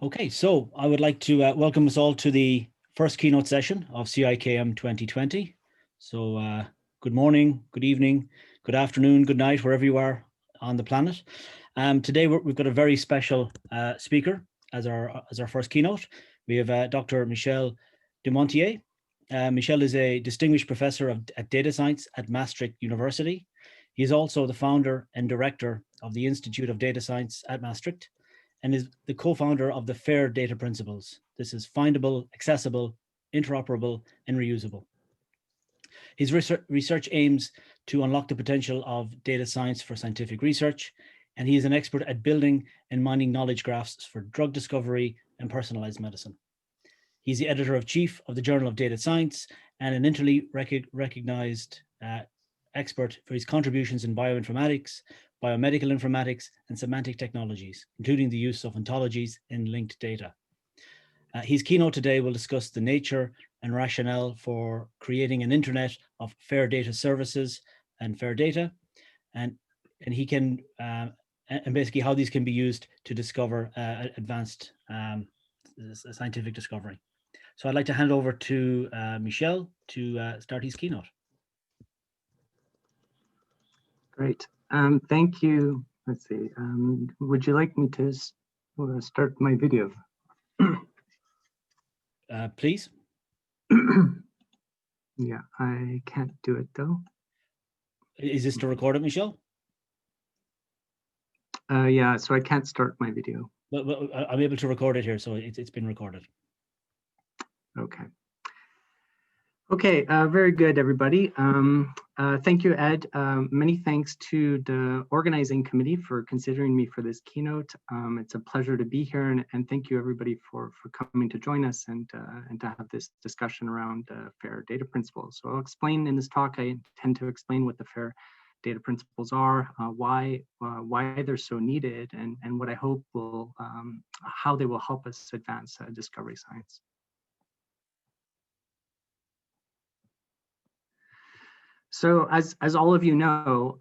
Okay, so I would like to welcome us all to the first keynote session of CIKM 2020. So good morning, good evening, good afternoon, good night, wherever you are on the planet. Today we've got a very special speaker as our first keynote. We have Dr. Michel Dumontier. Michel is a distinguished professor at data science at Maastricht University. He is also the founder and director of the Institute of Data Science at Maastricht, and is the co-founder of the FAIR data principles. This is findable, accessible, interoperable, and reusable. His research aims to unlock the potential of data science for scientific research, and he is an expert at building and mining knowledge graphs for drug discovery and personalized medicine. He's the editor-in-chief of the Journal of Data Science and an internationally recognized expert for his contributions in bioinformatics, biomedical informatics, and semantic technologies, including the use of ontologies in linked data. His keynote today will discuss the nature and rationale for creating an internet of fair data services and fair data, and he can and basically how these can be used to discover advanced scientific discovery. So I'd like to hand over to Michel to start his keynote. Great. Thank you. Let's see. Would you like me to start my video? Please. Yeah, I can't do it though. Is this to record it, Michel? Yeah, so I can't start my video. Well, I'm able to record it here, so it's been recorded. Okay. Okay, very good, everybody. Thank you, Ed. Many thanks to the organizing committee for considering me for this keynote. It's a pleasure to be here, and thank you, everybody, for coming to join us and to have this discussion around FAIR data principles. So I'll explain in this talk. I intend to explain what the FAIR data principles are, why they're so needed, and what I hope will how they will help us advance discovery science. So as all of you know,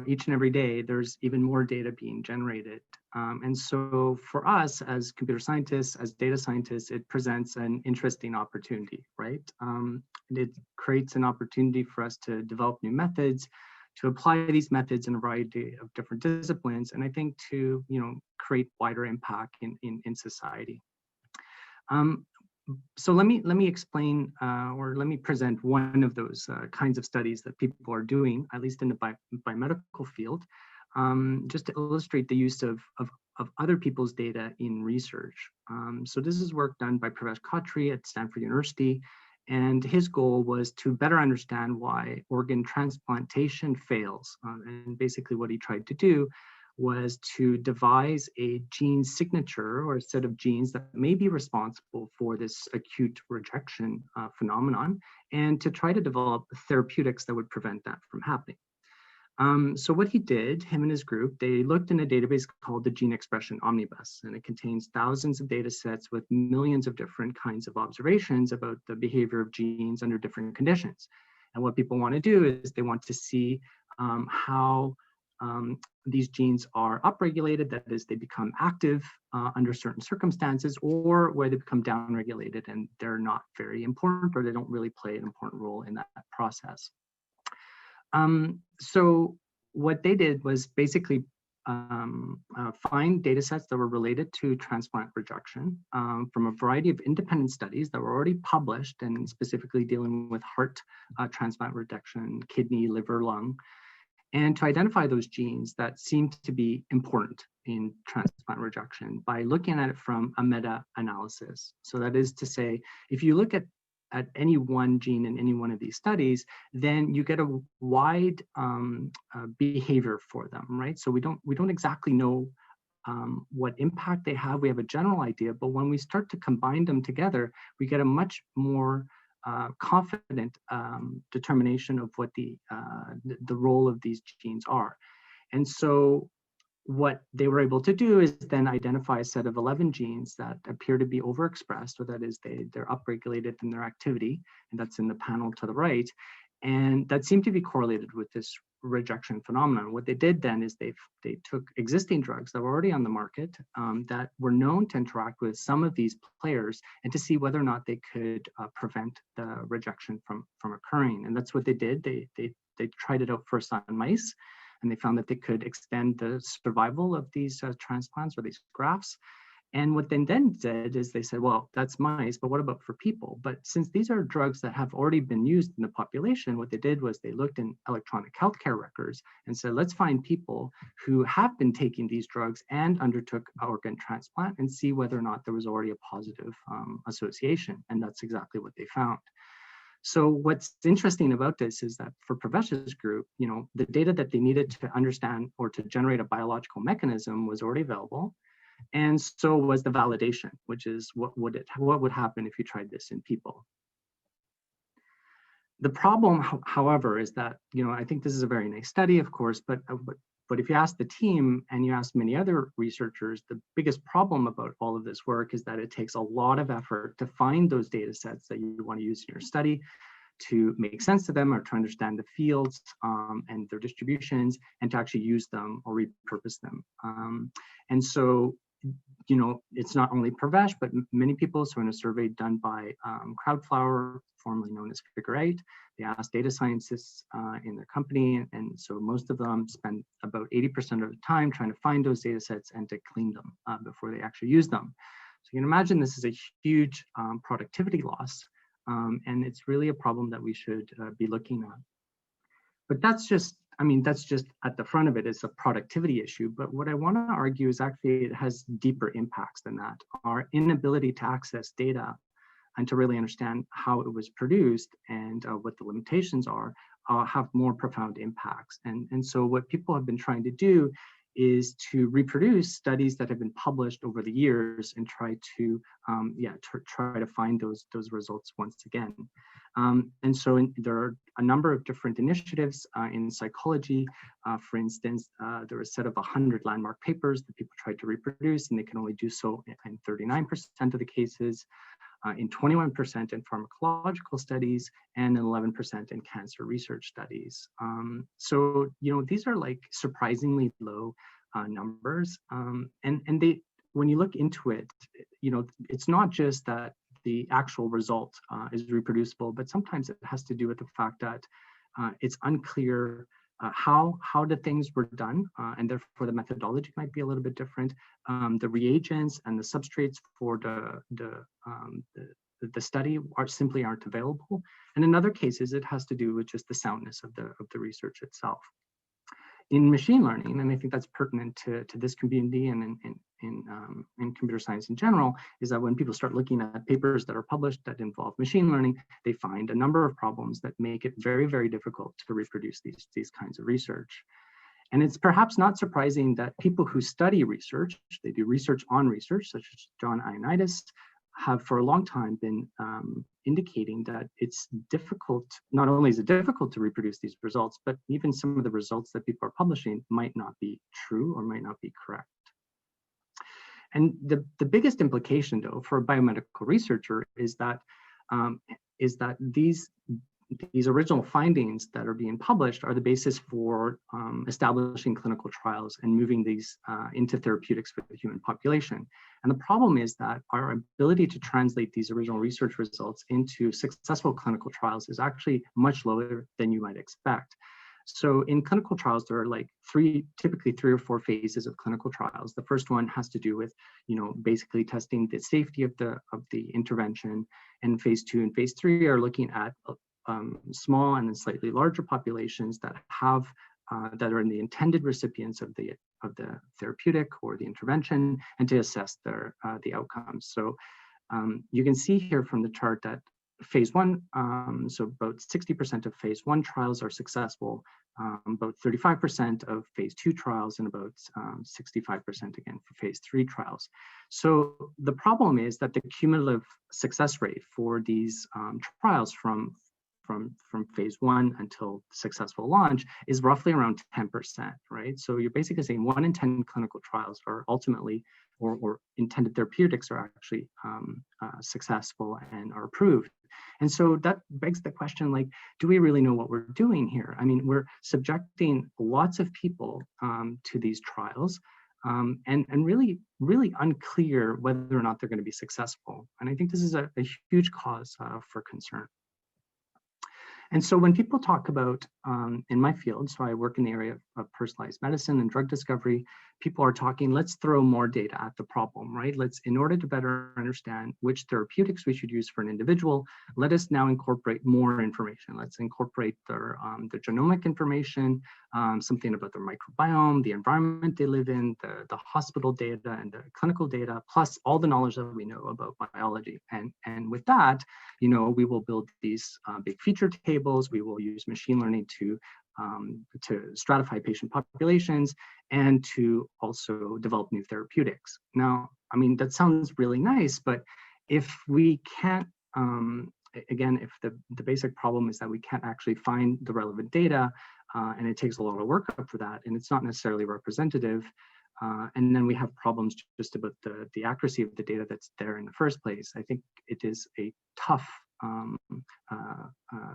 each and every day there's even more data being generated. And so for us as computer scientists, as data scientists, it presents an interesting opportunity, right? It creates an opportunity for us to develop new methods, to apply these methods in a variety of different disciplines, and I think to create wider impact in society. So let me explain or let me present one of those kinds of studies that people are doing, at least in the biomedical field, just to illustrate the use of other people's data in research. So this is work done by Pravesh Khatri at Stanford University, and his goal was to better understand why organ transplantation fails. And basically what he tried to do was to devise a gene signature or a set of genes that may be responsible for this acute rejection phenomenon, and to try to develop therapeutics that would prevent that from happening. So what he did, him and his group, they looked in a database called the Gene Expression Omnibus, and it contains thousands of data sets with millions of different kinds of observations about the behavior of genes under different conditions. And what people want to do is they want to see how these genes are upregulated, that is, they become active under certain circumstances, or where they become downregulated and they're not very important, or they don't really play an important role in that process. So what they did was basically find data sets that were related to transplant rejection from a variety of independent studies that were already published, and specifically dealing with heart transplant rejection, kidney, liver, lung, and to identify those genes that seemed to be important in transplant rejection by looking at it from a meta-analysis. So that is to say, if you look at any one gene in any one of these studies, then you get a wide behavior for them, right? So we don't exactly know what impact they have. We have a general idea, but when we start to combine them together, we get a much more confident determination of what the role of these genes are. And so what they were able to do is then identify a set of 11 genes that appear to be overexpressed, or that is they're upregulated in their activity, and that's in the panel to the right, and that seem to be correlated with this rejection phenomenon. What they did then is they took existing drugs that were already on the market that were known to interact with some of these players and to see whether or not they could prevent the rejection from occurring. And that's what they did. They tried it out first on mice, and they found that they could extend the survival of these transplants or these grafts. And what they then did is they said, well, that's mice, but what about for people? But since these are drugs that have already been used in the population, what they did was they looked in electronic healthcare records and said, let's find people who have been taking these drugs and undertook organ transplant and see whether or not there was already a positive association. And that's exactly what they found. So what's interesting about this is that for Pravesh's group, the data that they needed to understand or to generate a biological mechanism was already available. And so was the validation, which is what would happen if you tried this in people. The problem, however, is that, I think this is a very nice study, of course, but if you ask the team and you ask many other researchers, the biggest problem about all of this work is that it takes a lot of effort to find those data sets that you want to use in your study, to make sense of them or to understand the fields and their distributions, and to actually use them or repurpose them. And so, it's not only Pravesh, but many people. So in a survey done by Crowdflower, formerly known as Figure 8, they asked data scientists in their company. And so most of them spend about 80% of the time trying to find those data sets and to clean them before they actually use them. So you can imagine this is a huge productivity loss. And it's really a problem that we should be looking at. But that's just at the front of it. It's a productivity issue. But what I want to argue is actually it has deeper impacts than that. Our inability to access data and to really understand how it was produced and what the limitations are have more profound impacts. And so what people have been trying to do is to reproduce studies that have been published over the years and try to find those results once again. And so there are a number of different initiatives in psychology. For instance, there are a set of 100 landmark papers that people tried to reproduce, and they can only do so in 39% of the cases, in 21% in pharmacological studies, and in 11% in cancer research studies. So, these are like surprisingly low numbers. And they, when you look into it, it's not just that the actual result is reproducible, but sometimes it has to do with the fact that it's unclear how the things were done, and therefore the methodology might be a little bit different. The reagents and the substrates for the study simply aren't available. And in other cases, it has to do with just the soundness of the research itself. In machine learning, and I think that's pertinent to this community and in computer science in general, is that when people start looking at papers that are published that involve machine learning, they find a number of problems that make it very, very difficult to reproduce these kinds of research. And it's perhaps not surprising that people who study research, they do research on research, such as John Ioannidis, have for a long time been indicating that it's difficult, not only is it difficult to reproduce these results, but even some of the results that people are publishing might not be true or might not be correct. And the biggest implication, though, for a biomedical researcher is that these original findings that are being published are the basis for establishing clinical trials and moving these into therapeutics for the human population. And the problem is that our ability to translate these original research results into successful clinical trials is actually much lower than you might expect. So in clinical trials, there are like typically three or four phases of clinical trials. The first one has to do with, basically testing the safety of the intervention. And phase 2 and phase 3 are looking at small and then slightly larger populations that are in the intended recipients of the therapeutic or the intervention, and to assess the outcomes. So you can see here from the chart that phase 1, so about 60% of phase 1 trials are successful, about 35% of phase 2 trials, and about 65% again for phase 3 trials. So the problem is that the cumulative success rate for these trials from from phase 1 until successful launch is roughly around 10%, right? So you're basically saying 1 in 10 clinical trials are ultimately, or intended therapeutics are actually successful and are approved. And so that begs the question, like, do we really know what we're doing here? I mean, we're subjecting lots of people to these trials, and really unclear whether or not they're going to be successful. And I think this is a huge cause for concern. And so when people talk about, in my field, so I work in the area of personalized medicine and drug discovery, people are talking, let's throw more data at the problem, right? In order to better understand which therapeutics we should use for an individual, let us now incorporate more information. Let's incorporate their genomic information, something about their microbiome, the environment they live in, the hospital data and the clinical data, plus all the knowledge that we know about biology. And with that, we will build these big feature tables. We will use machine learning to stratify patient populations and to also develop new therapeutics. Now, I mean, that sounds really nice, but if we can't, again, if the basic problem is that we can't actually find the relevant data, and it takes a lot of workup for that, and it's not necessarily representative, and then we have problems just about the accuracy of the data that's there in the first place, I think it is a tough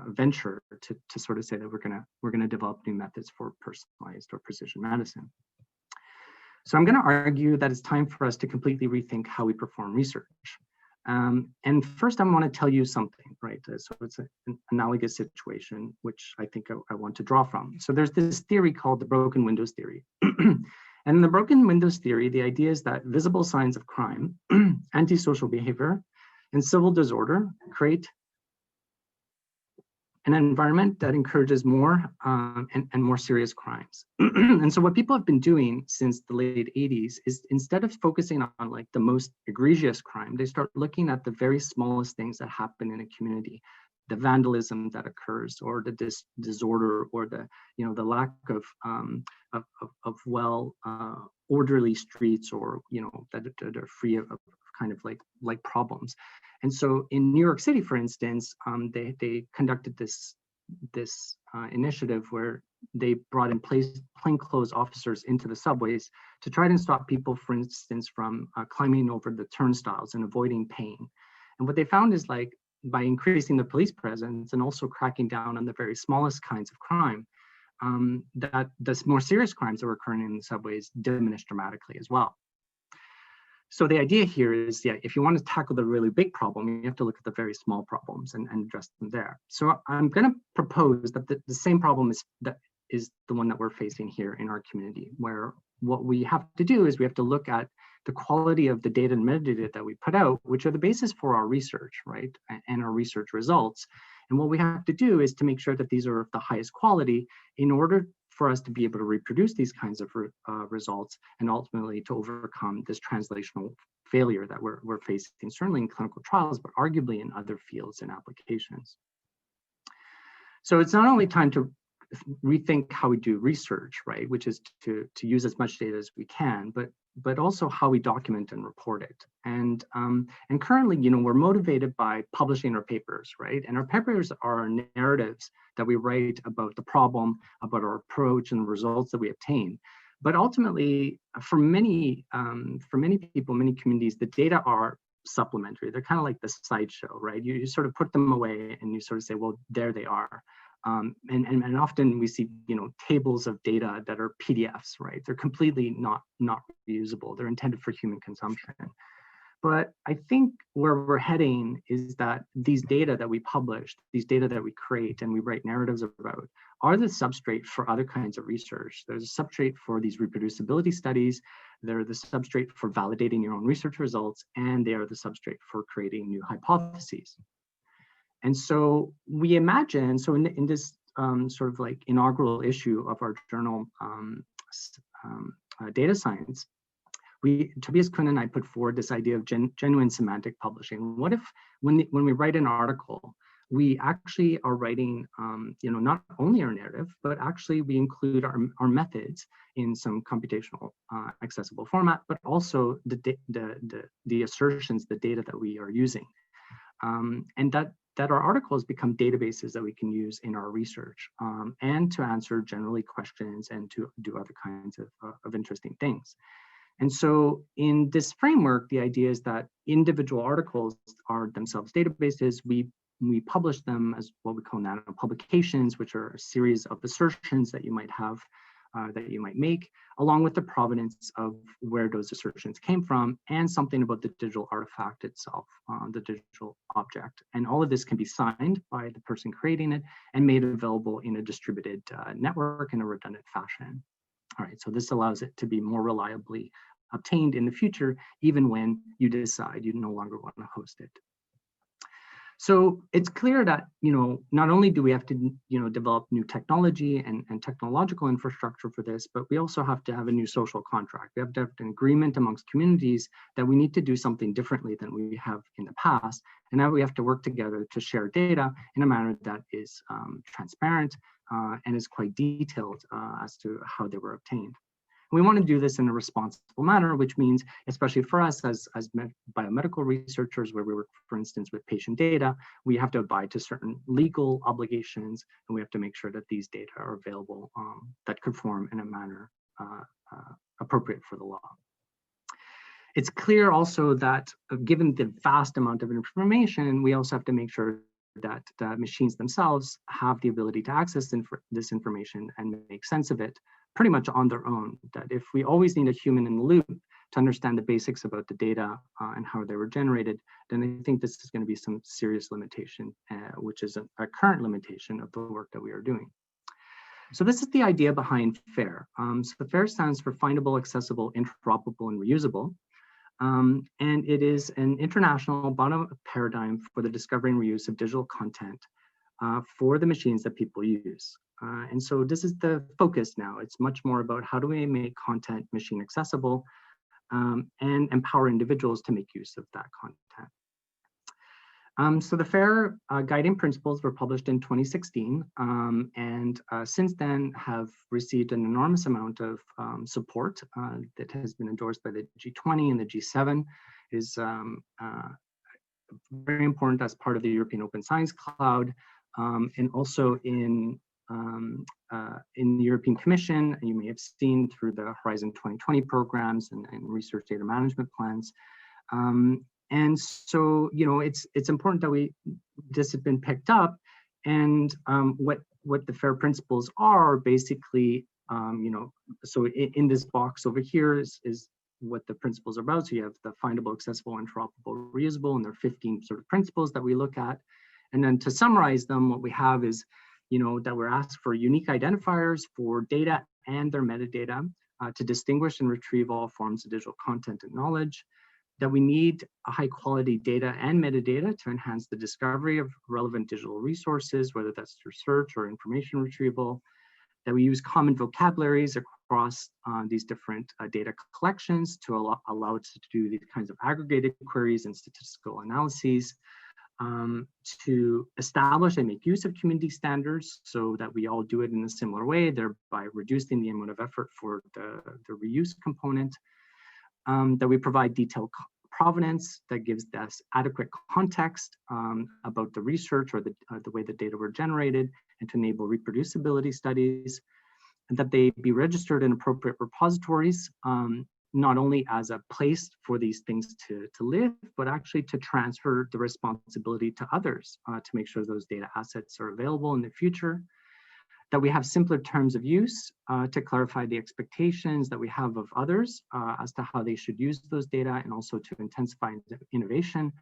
venture to sort of say that we're gonna develop new methods for personalized or precision medicine. So I'm going to argue that it's time for us to completely rethink how we perform research. And first, I want to tell you something, right? So it's an analogous situation, which I think I want to draw from. So there's this theory called the broken windows theory. And in the broken windows theory, the idea is that visible signs of crime, antisocial behavior, and civil disorder create an environment that encourages more and more serious crimes. And so what people have been doing since the late 80s is, instead of focusing on like the most egregious crime, they start looking at the very smallest things that happen in a community, the vandalism that occurs, or the disorder, or the lack of well orderly streets, or that are free of kind of like problems. And so in New York City, for instance, they conducted this initiative where they brought in plainclothes officers into the subways to try to stop people, for instance, from climbing over the turnstiles and avoiding pain. And what they found is, like, by increasing the police presence and also cracking down on the very smallest kinds of crime, that the more serious crimes that were occurring in the subways diminished dramatically as well. So the idea here is, if you want to tackle the really big problem, you have to look at the very small problems and address them there. So I'm going to propose that the same problem is the one that we're facing here in our community, where what we have to do is we have to look at the quality of the data and metadata that we put out, which are the basis for our research, right, and our research results. And what we have to do is to make sure that these are of the highest quality in order for us to be able to reproduce these kinds of results, and ultimately to overcome this translational failure that we're facing, certainly in clinical trials, but arguably in other fields and applications. So it's not only time to rethink how we do research, right, which is to use as much data as we can, but also how we document and report it. And currently, we're motivated by publishing our papers, right? And our papers are our narratives that we write about the problem, about our approach and the results that we obtain. But ultimately, for many people, many communities, the data are supplementary. They're kind of like the sideshow, right? You sort of put them away and you sort of say, well, there they are. And often we see, tables of data that are PDFs, right? They're completely not reusable. They're intended for human consumption. But I think where we're heading is that these data that we publish, these data that we create and we write narratives about, are the substrate for other kinds of research. There's a substrate for these reproducibility studies. They're the substrate for validating your own research results, and they are the substrate for creating new hypotheses. And so we imagine, so in this sort of like inaugural issue of our journal, Data Science, Tobias Kuhn and I put forward this idea of genuine semantic publishing. What if when we write an article, we actually are writing, not only our narrative, but actually we include our methods in some computational accessible format, but also the assertions, the data that we are using. And that our articles become databases that we can use in our research and to answer generally questions and to do other kinds of interesting things. And so in this framework, the idea is that individual articles are themselves databases. We publish them as what we call nano publications, which are a series of assertions that you might have, that you might make, along with the provenance of where those assertions came from and something about the digital artifact itself, the digital object. And all of this can be signed by the person creating it and made available in a distributed network in a redundant fashion. All right, so this allows it to be more reliably obtained in the future, even when you decide you no longer want to host it. So it's clear that, not only do we have to, develop new technology and technological infrastructure for this, but we also have to have a new social contract. We have to have an agreement amongst communities that we need to do something differently than we have in the past. And now we have to work together to share data in a manner that is transparent and is quite detailed as to how they were obtained. We want to do this in a responsible manner, which means, especially for us as biomedical researchers, where we work, for instance, with patient data, we have to abide to certain legal obligations, and we have to make sure that these data are available that conform in a manner appropriate for the law. It's clear also that given the vast amount of information, we also have to make sure that the machines themselves have the ability to access this information and make sense of it pretty much on their own. That if we always need a human in the loop to understand the basics about the data and how they were generated, then I think this is going to be some serious limitation, which is a current limitation of the work that we are doing. So this is the idea behind FAIR. So FAIR stands for Findable, Accessible, Interoperable, and Reusable. And it is an international bottom-up paradigm for the discovery and reuse of digital content for the machines that people use. And so this is the focus now. It's much more about how do we make content machine accessible and empower individuals to make use of that content. So the FAIR guiding principles were published in 2016 and since then have received an enormous amount of support that has been endorsed by the G20 and the G7. Is very important as part of the European Open Science Cloud and also in the European Commission. You may have seen through the Horizon 2020 programs and research data management plans. And so, it's important that this has been picked up, and what the FAIR principles are basically, so in this box over here is what the principles are about. So you have the findable, accessible, interoperable, reusable, and there are 15 sort of principles that we look at. And then to summarize them, what we have is, that we're asked for unique identifiers for data and their metadata to distinguish and retrieve all forms of digital content and knowledge, that we need a high quality data and metadata to enhance the discovery of relevant digital resources, whether that's through search or information retrieval, that we use common vocabularies across these different data collections to allow us to do these kinds of aggregated queries and statistical analyses, to establish and make use of community standards so that we all do it in a similar way, thereby reducing the amount of effort for the reuse component, that we provide detailed provenance that gives us adequate context about the research or the way the data were generated, and to enable reproducibility studies, and that they be registered in appropriate repositories, not only as a place for these things to live, but actually to transfer the responsibility to others to make sure those data assets are available in the future, that we have simpler terms of use to clarify the expectations that we have of others as to how they should use those data, and also to intensify innovation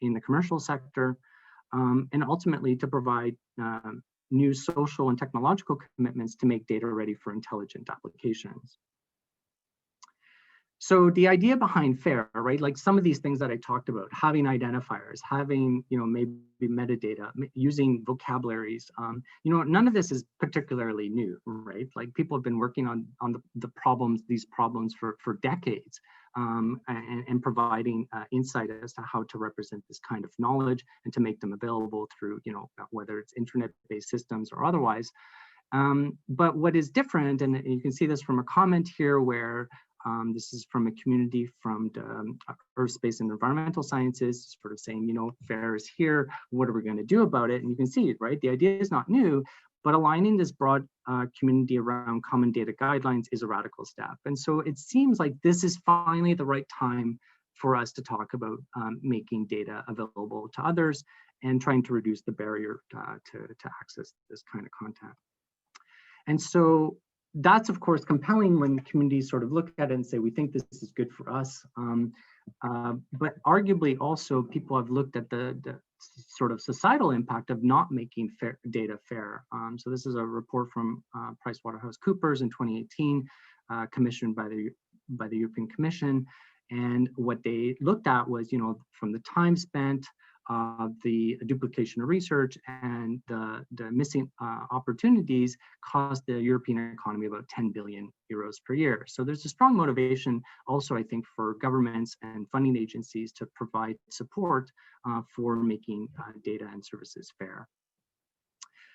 in the commercial sector, and ultimately to provide new social and technological commitments to make data ready for intelligent applications. So the idea behind FAIR, right, like some of these things that I talked about, having identifiers, having, maybe metadata, using vocabularies, none of this is particularly new, right? Like people have been working on these problems for decades, and providing insight as to how to represent this kind of knowledge and to make them available through, whether it's internet-based systems or otherwise. But what is different, and you can see this from a comment here where This is from a community from the Earth, Space, and Environmental Sciences, sort of saying, FAIR is here. What are we going to do about it? And you can see it, right? The idea is not new, but aligning this broad community around common data guidelines is a radical step. And so it seems like this is finally the right time for us to talk about making data available to others and trying to reduce the barrier to access this kind of content. And so that's, of course, compelling when communities sort of look at it and say, we think this is good for us. But arguably also people have looked at the sort of societal impact of not making data fair. So this is a report from PricewaterhouseCoopers in 2018, commissioned by the European Commission. And what they looked at was, from the time spent, the duplication of research and the missing opportunities cost the European economy about 10 billion euros per year. So there's a strong motivation also, I think, for governments and funding agencies to provide support for making data and services fair.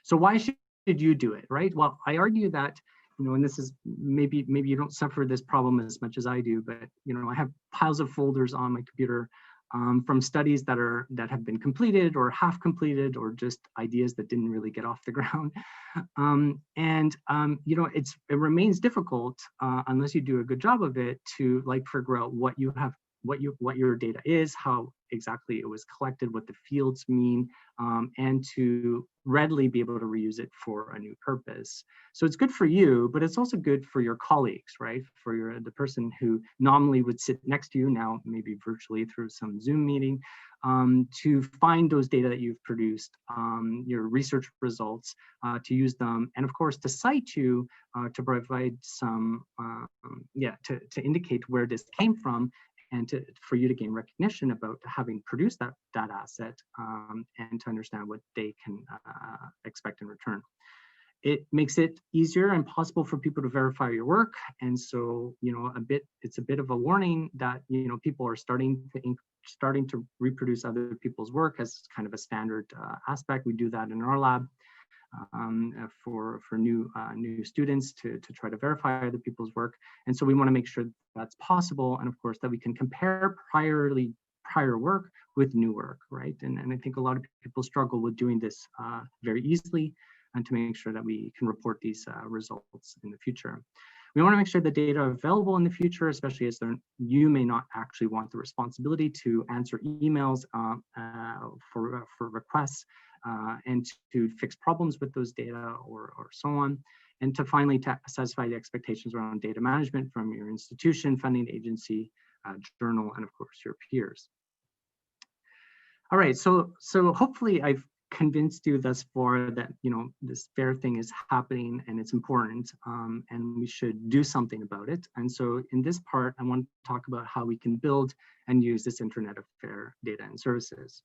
So why should you do it, right? Well, I argue that, and this is maybe you don't suffer this problem as much as I do, but I have piles of folders on my computer from studies that have been completed or half completed, or just ideas that didn't really get off the ground. It remains difficult unless you do a good job of it to figure out what your data is, how exactly it was collected, what the fields mean, and to readily be able to reuse it for a new purpose. So it's good for you, but it's also good for your colleagues, right? For the person who nominally would sit next to you, now maybe virtually through some Zoom meeting, to find those data that you've produced, your research results, to use them, and of course to cite you, to provide some, to indicate where this came from, and for you to gain recognition about having produced that asset, and to understand what they can expect in return. It makes it easier and possible for people to verify your work. And so, it's a bit of a warning that, people are starting to reproduce other people's work as kind of a standard aspect. We do that in our lab for new students to try to verify other people's work. And so we want to make sure that's possible. And of course, that we can compare prior work with new work, right? And I think a lot of people struggle with doing this very easily, and to make sure that we can report these results in the future. We want to make sure the data are available in the future, especially as you may not actually want the responsibility to answer emails for requests, and to fix problems with those data or so on. And to finally satisfy the expectations around data management from your institution, funding agency, journal, and of course your peers. All right, so hopefully I've convinced you thus far that this FAIR thing is happening and it's important, and we should do something about it. And so in this part, I want to talk about how we can build and use this Internet of FAIR data and services.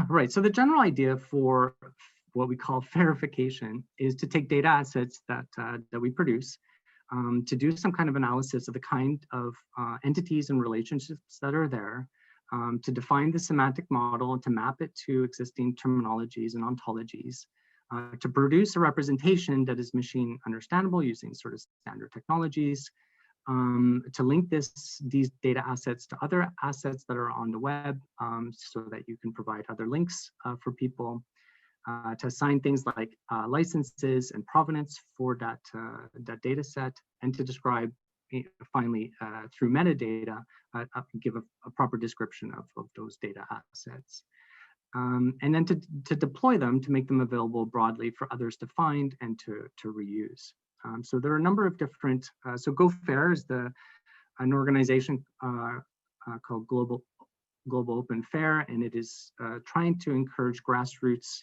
Right, so the general idea for what we call FAIRification is to take data assets that we produce, to do some kind of analysis of the kind of entities and relationships that are there, to define the semantic model and to map it to existing terminologies and ontologies, to produce a representation that is machine understandable using sort of standard technologies, to link these data assets to other assets that are on the web, so that you can provide other links for people, to assign things like licenses and provenance for that data set, and to describe finally through metadata, give a proper description of those data assets. And then to deploy them, to make them available broadly for others to find and to reuse. So there are a number of different, so GoFair is an organization called Global Open Fair, and it is trying to encourage grassroots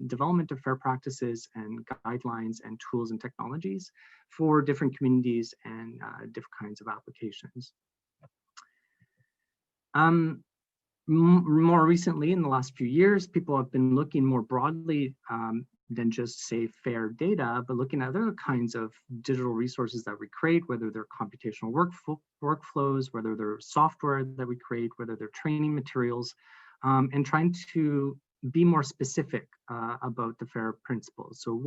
development of fair practices and guidelines and tools and technologies for different communities and different kinds of applications. More recently, in the last few years, people have been looking more broadly than just, say, fair data, but looking at other kinds of digital resources that we create, whether they're computational workflows, whether they're software that we create, whether they're training materials, and trying to be more specific about the FAIR principles. So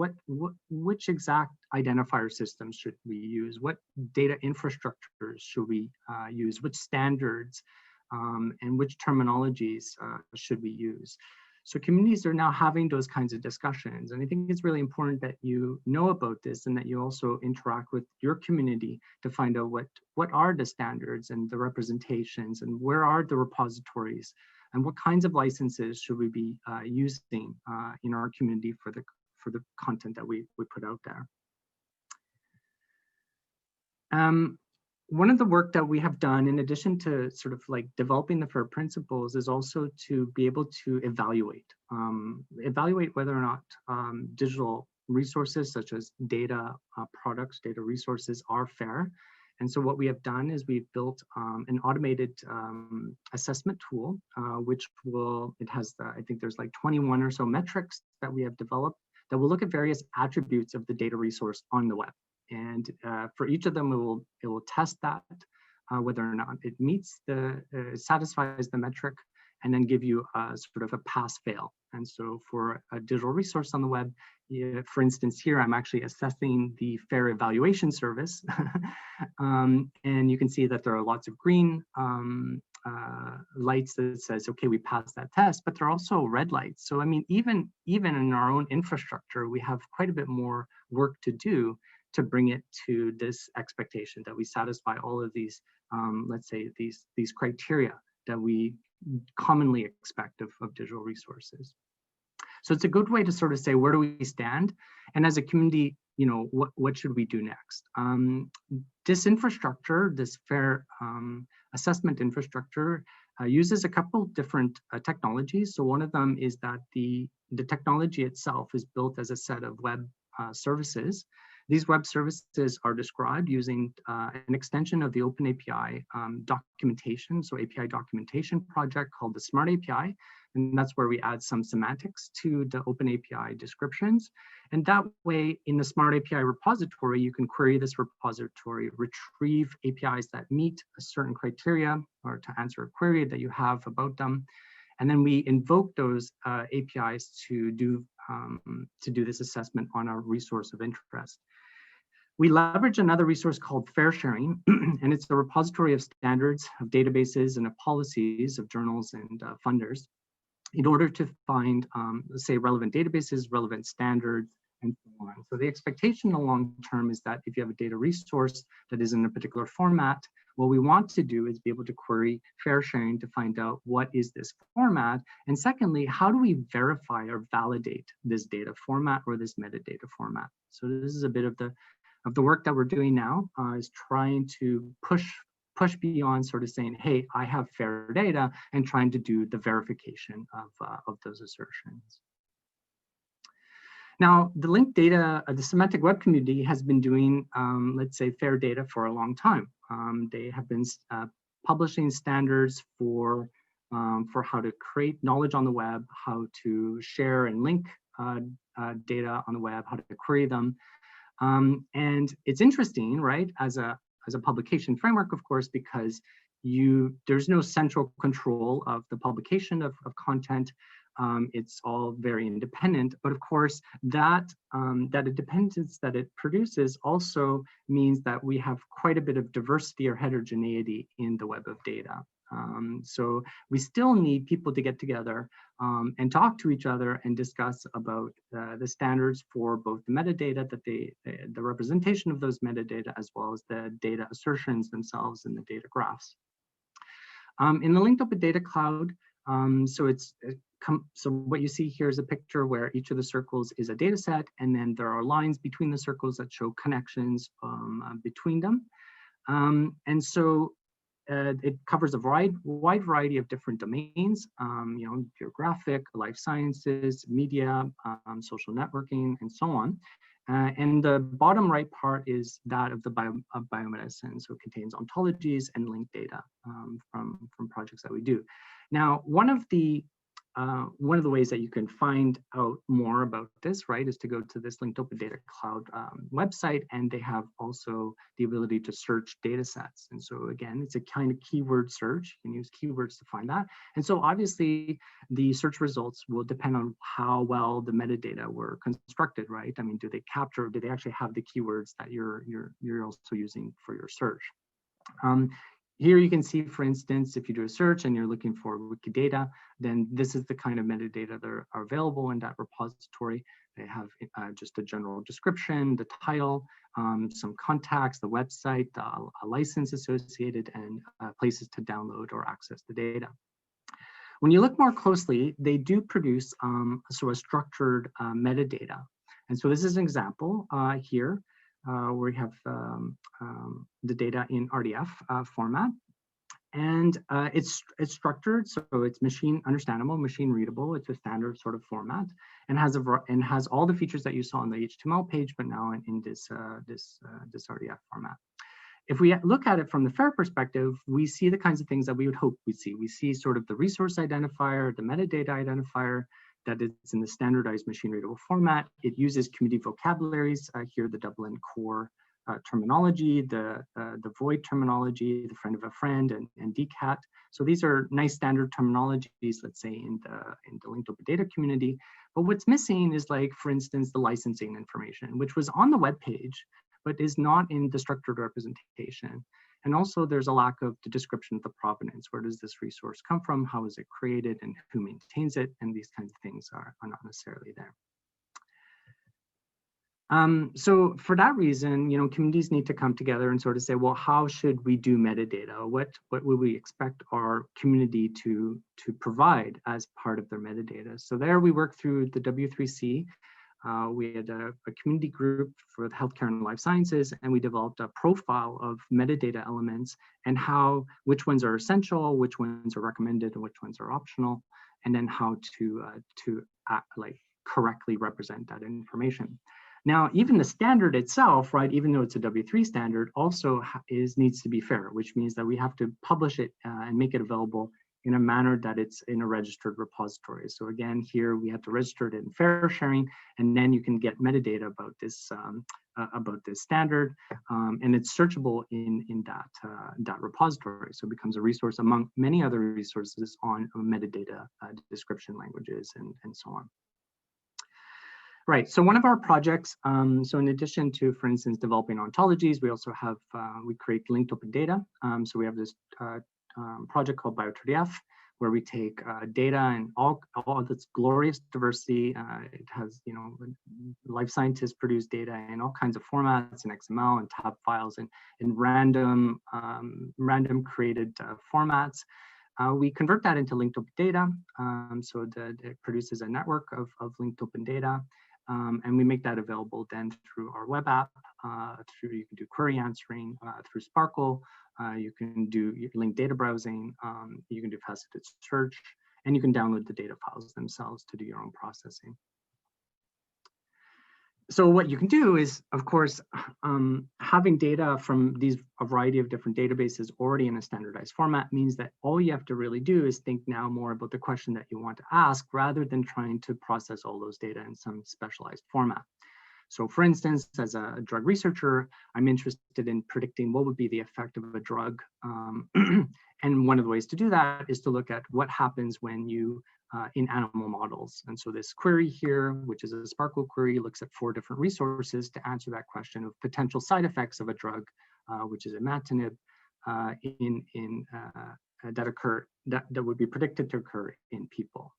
which exact identifier systems should we use? What data infrastructures should we use? Which standards and which terminologies should we use? So communities are now having those kinds of discussions. And I think it's really important that you know about this and that you also interact with your community to find out what are the standards and the representations and where are the repositories and what kinds of licenses should we be using in our community for the content that we put out there. One of the work that we have done, in addition to sort of like developing the FAIR principles, is also to be able to evaluate whether or not digital resources such as data products, data resources are fair. And so what we have done is we've built an automated assessment tool, which I think there's like 21 or so metrics that we have developed that will look at various attributes of the data resource on the web. And for each of them, it will test that, whether or not it meets satisfies the metric, and then give you sort of a pass-fail. And so for a digital resource on the web, for instance, here I'm actually assessing the FAIR evaluation service. And you can see that there are lots of green lights that says, okay, we passed that test, but there are also red lights. So I mean, even in our own infrastructure, we have quite a bit more work to do to bring it to this expectation that we satisfy all of these, let's say, these criteria that we commonly expect of digital resources. So it's a good way to sort of say, where do we stand? And as a community, you know, what should we do next? This infrastructure, this FAIR assessment infrastructure, uses a couple different technologies. So one of them is that the technology itself is built as a set of web services. These web services are described using an extension of the OpenAPI documentation, so API documentation project called the Smart API, and that's where we add some semantics to the OpenAPI descriptions. And that way, in the Smart API repository, you can query this repository, retrieve APIs that meet a certain criteria or to answer a query that you have about them. And then we invoke those APIs to do this assessment on our resource of interest. We leverage another resource called Fair Sharing, and it's a repository of standards, of databases, and of policies of journals and funders in order to find, let's say, relevant databases, relevant standards, and so on. So the expectation in the long term is that if you have a data resource that is in a particular format, what we want to do is be able to query Fair Sharing to find out what is this format. And secondly, how do we verify or validate this data format or this metadata format? So this is a bit of the work that we're doing now, is trying to push beyond sort of saying, hey, I have fair data, and trying to do the verification of those assertions. Now, the linked data, the semantic web community has been doing, let's say, fair data for a long time. They have been publishing standards for how to create knowledge on the web, how to share and link data on the web, how to query them. And it's interesting, right, as a publication framework, of course, because there's no central control of the publication of content. It's all very independent, but of course that independence that it produces also means that we have quite a bit of diversity or heterogeneity in the web of data. So we still need people to get together and talk to each other and discuss about the standards for both the metadata, the representation of those metadata, as well as the data assertions themselves in the data graphs. In the linked open data cloud, so what you see here is a picture where each of the circles is a data set, and then there are lines between the circles that show connections between them. And so it covers a wide variety of different domains, you know, geographic, life sciences, media, social networking, and so on. And the bottom right part is that of the biomedicine. So it contains ontologies and linked data from projects that we do. Now, one of the one of the ways that you can find out more about this, right, is to go to this linked Open Data Cloud website, and they have also the ability to search data sets. And so again, it's a kind of keyword search. You can use keywords to find that. And so obviously the search results will depend on how well the metadata were constructed, right? I mean, do they actually have the keywords that you're also using for your search? Here you can see, for instance, if you do a search and you're looking for Wikidata, then this is the kind of metadata that are available in that repository. They have just a general description, the title, some contacts, the website, a license associated, and places to download or access the data. When you look more closely, they do produce sort of structured metadata. And so this is an example here. Where we have the data in RDF format, and it's structured, so it's machine understandable, machine readable. It's a standard sort of format, and has all the features that you saw on the HTML page, but now in this RDF format. If we look at it from the FAIR perspective, we see the kinds of things that we would hope we'd see. We see sort of the resource identifier, the metadata identifier, that it's in the standardized machine readable format. It uses community vocabularies, here the Dublin core terminology, the void terminology, the friend of a friend, and DCAT. So these are nice standard terminologies, let's say, in the linked open data community. But what's missing is, like, for instance, the licensing information, which was on the web page, but is not in the structured representation. And also there's a lack of the description of the provenance. Where does this resource come from? How is it created, and who maintains it? And these kinds of things are not necessarily there. So for that reason, communities need to come together and sort of say, well, how should we do metadata? What would we expect our community to provide as part of their metadata? So there we work through the W3C. We had a community group for the healthcare and life sciences, and we developed a profile of metadata elements and which ones are essential, which ones are recommended, and which ones are optional, and then how to correctly represent that information. Now, even the standard itself, right, even though it's a W3 standard, also needs to be fair, which means that we have to publish it and make it available in a manner that it's in a registered repository. So again, here we have to register it in FAIR sharing, and then you can get metadata about this standard, and it's searchable in that repository. So it becomes a resource among many other resources on metadata description languages and so on. Right, so one of our projects, so in addition to, for instance, developing ontologies, we also have, we create linked open data. So we have this project called BioTDF, where we take data and all of its glorious diversity. It has, life scientists produce data in all kinds of formats, in XML and tab files, and in random created formats. We convert that into linked open data, so that it produces a network of linked open data. And we make that available then through our web app, you can do query answering through Sparkle, you can do linked data browsing, you can do faceted search, and you can download the data files themselves to do your own processing. So what you can do is, of course, having data from a variety of different databases already in a standardized format means that all you have to really do is think now more about the question that you want to ask, rather than trying to process all those data in some specialized format. So for instance, as a drug researcher, I'm interested in predicting what would be the effect of a drug. And one of the ways to do that is to look at what happens when you in animal models. And so this query here, which is a Sparkle query, looks at 4 different resources to answer that question of potential side effects of a drug, which is imatinib, that would be predicted to occur in people.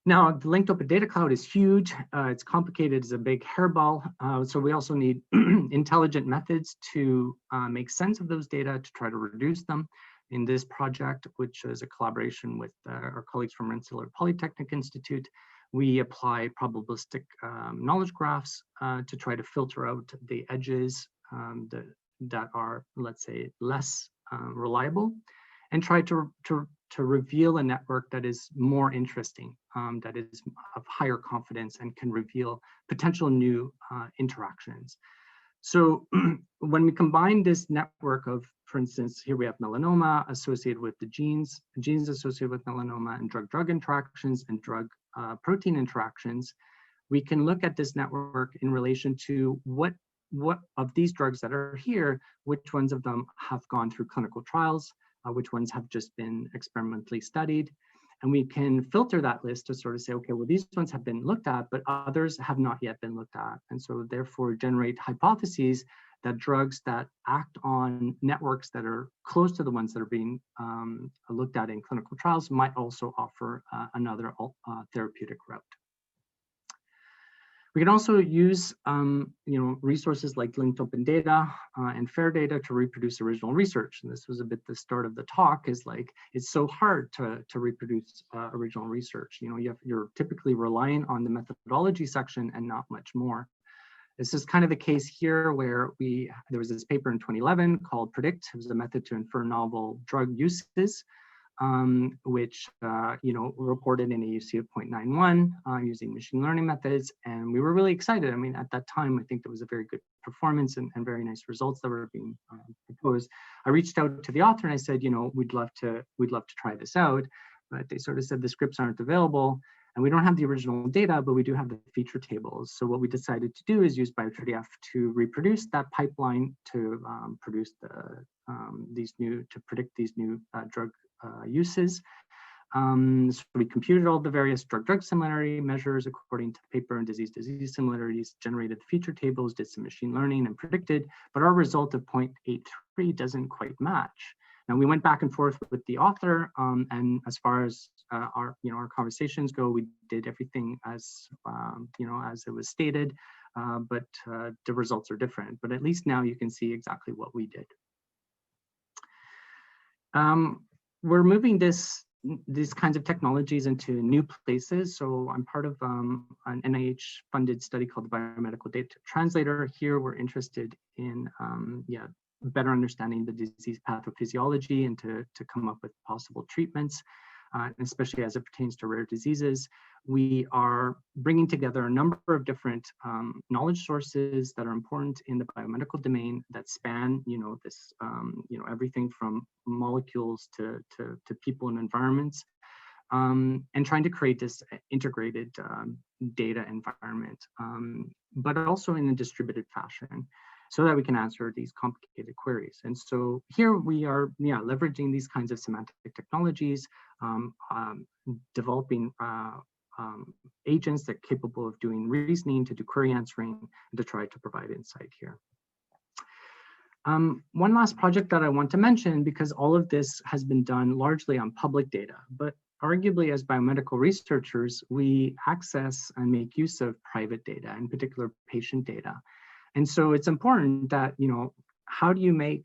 Now, the linked open data cloud is huge. It's complicated, it's a big hairball. So we also need intelligent methods to make sense of those data, to try to reduce them. In this project, which is a collaboration with our colleagues from Rensselaer Polytechnic Institute, we apply probabilistic knowledge graphs to try to filter out the edges that are, let's say, less reliable, and try to reveal a network that is more interesting, that is of higher confidence and can reveal potential new interactions. So when we combine this network of, for instance, here we have melanoma associated with the genes associated with melanoma, and drug-drug interactions and drug-protein interactions, we can look at this network in relation to what of these drugs that are here, which ones of them have gone through clinical trials, which ones have just been experimentally studied. And we can filter that list to sort of say, okay, well, these ones have been looked at, but others have not yet been looked at. And so therefore generate hypotheses that drugs that act on networks that are close to the ones that are being looked at in clinical trials might also offer another therapeutic route. We can also use resources like linked open data and fair data to reproduce original research. And this was a bit the start of the talk, is like, it's so hard to reproduce original research. You're typically relying on the methodology section and not much more. This is kind of the case here where there was this paper in 2011 called Predict. It was a method to infer novel drug uses, which reported an AUC of 0.91 using machine learning methods. And we were really excited. I mean, at that time, I think there was a very good performance and very nice results that were being proposed. I reached out to the author and I said, we'd love to try this out. But they sort of said the scripts aren't available. And we don't have the original data, but we do have the feature tables. So what we decided to do is use Bio3DF to reproduce that pipeline to produce to predict these new drug uses. So we computed all the various drug-drug similarity measures according to paper and disease similarities, generated the feature tables, did some machine learning and predicted, but our result of 0.83 doesn't quite match. Now we went back and forth with the author, and as far as our conversations go, we did everything as as it was stated, but the results are different. But at least now you can see exactly what we did. We're moving these kinds of technologies into new places. So I'm part of an NIH-funded study called the Biomedical Data Translator. Here we're interested in better understanding the disease pathophysiology and to come up with possible treatments, especially as it pertains to rare diseases. We are bringing together a number of different knowledge sources that are important in the biomedical domain that span, everything from molecules to people and environments, and trying to create this integrated data environment, but also in a distributed fashion, so that we can answer these complicated queries. And so here we are leveraging these kinds of semantic technologies, developing agents that are capable of doing reasoning, to do query answering, and to try to provide insight here. One last project that I want to mention, because all of this has been done largely on public data, but arguably as biomedical researchers, we access and make use of private data, in particular patient data. And so it's important that, how do you make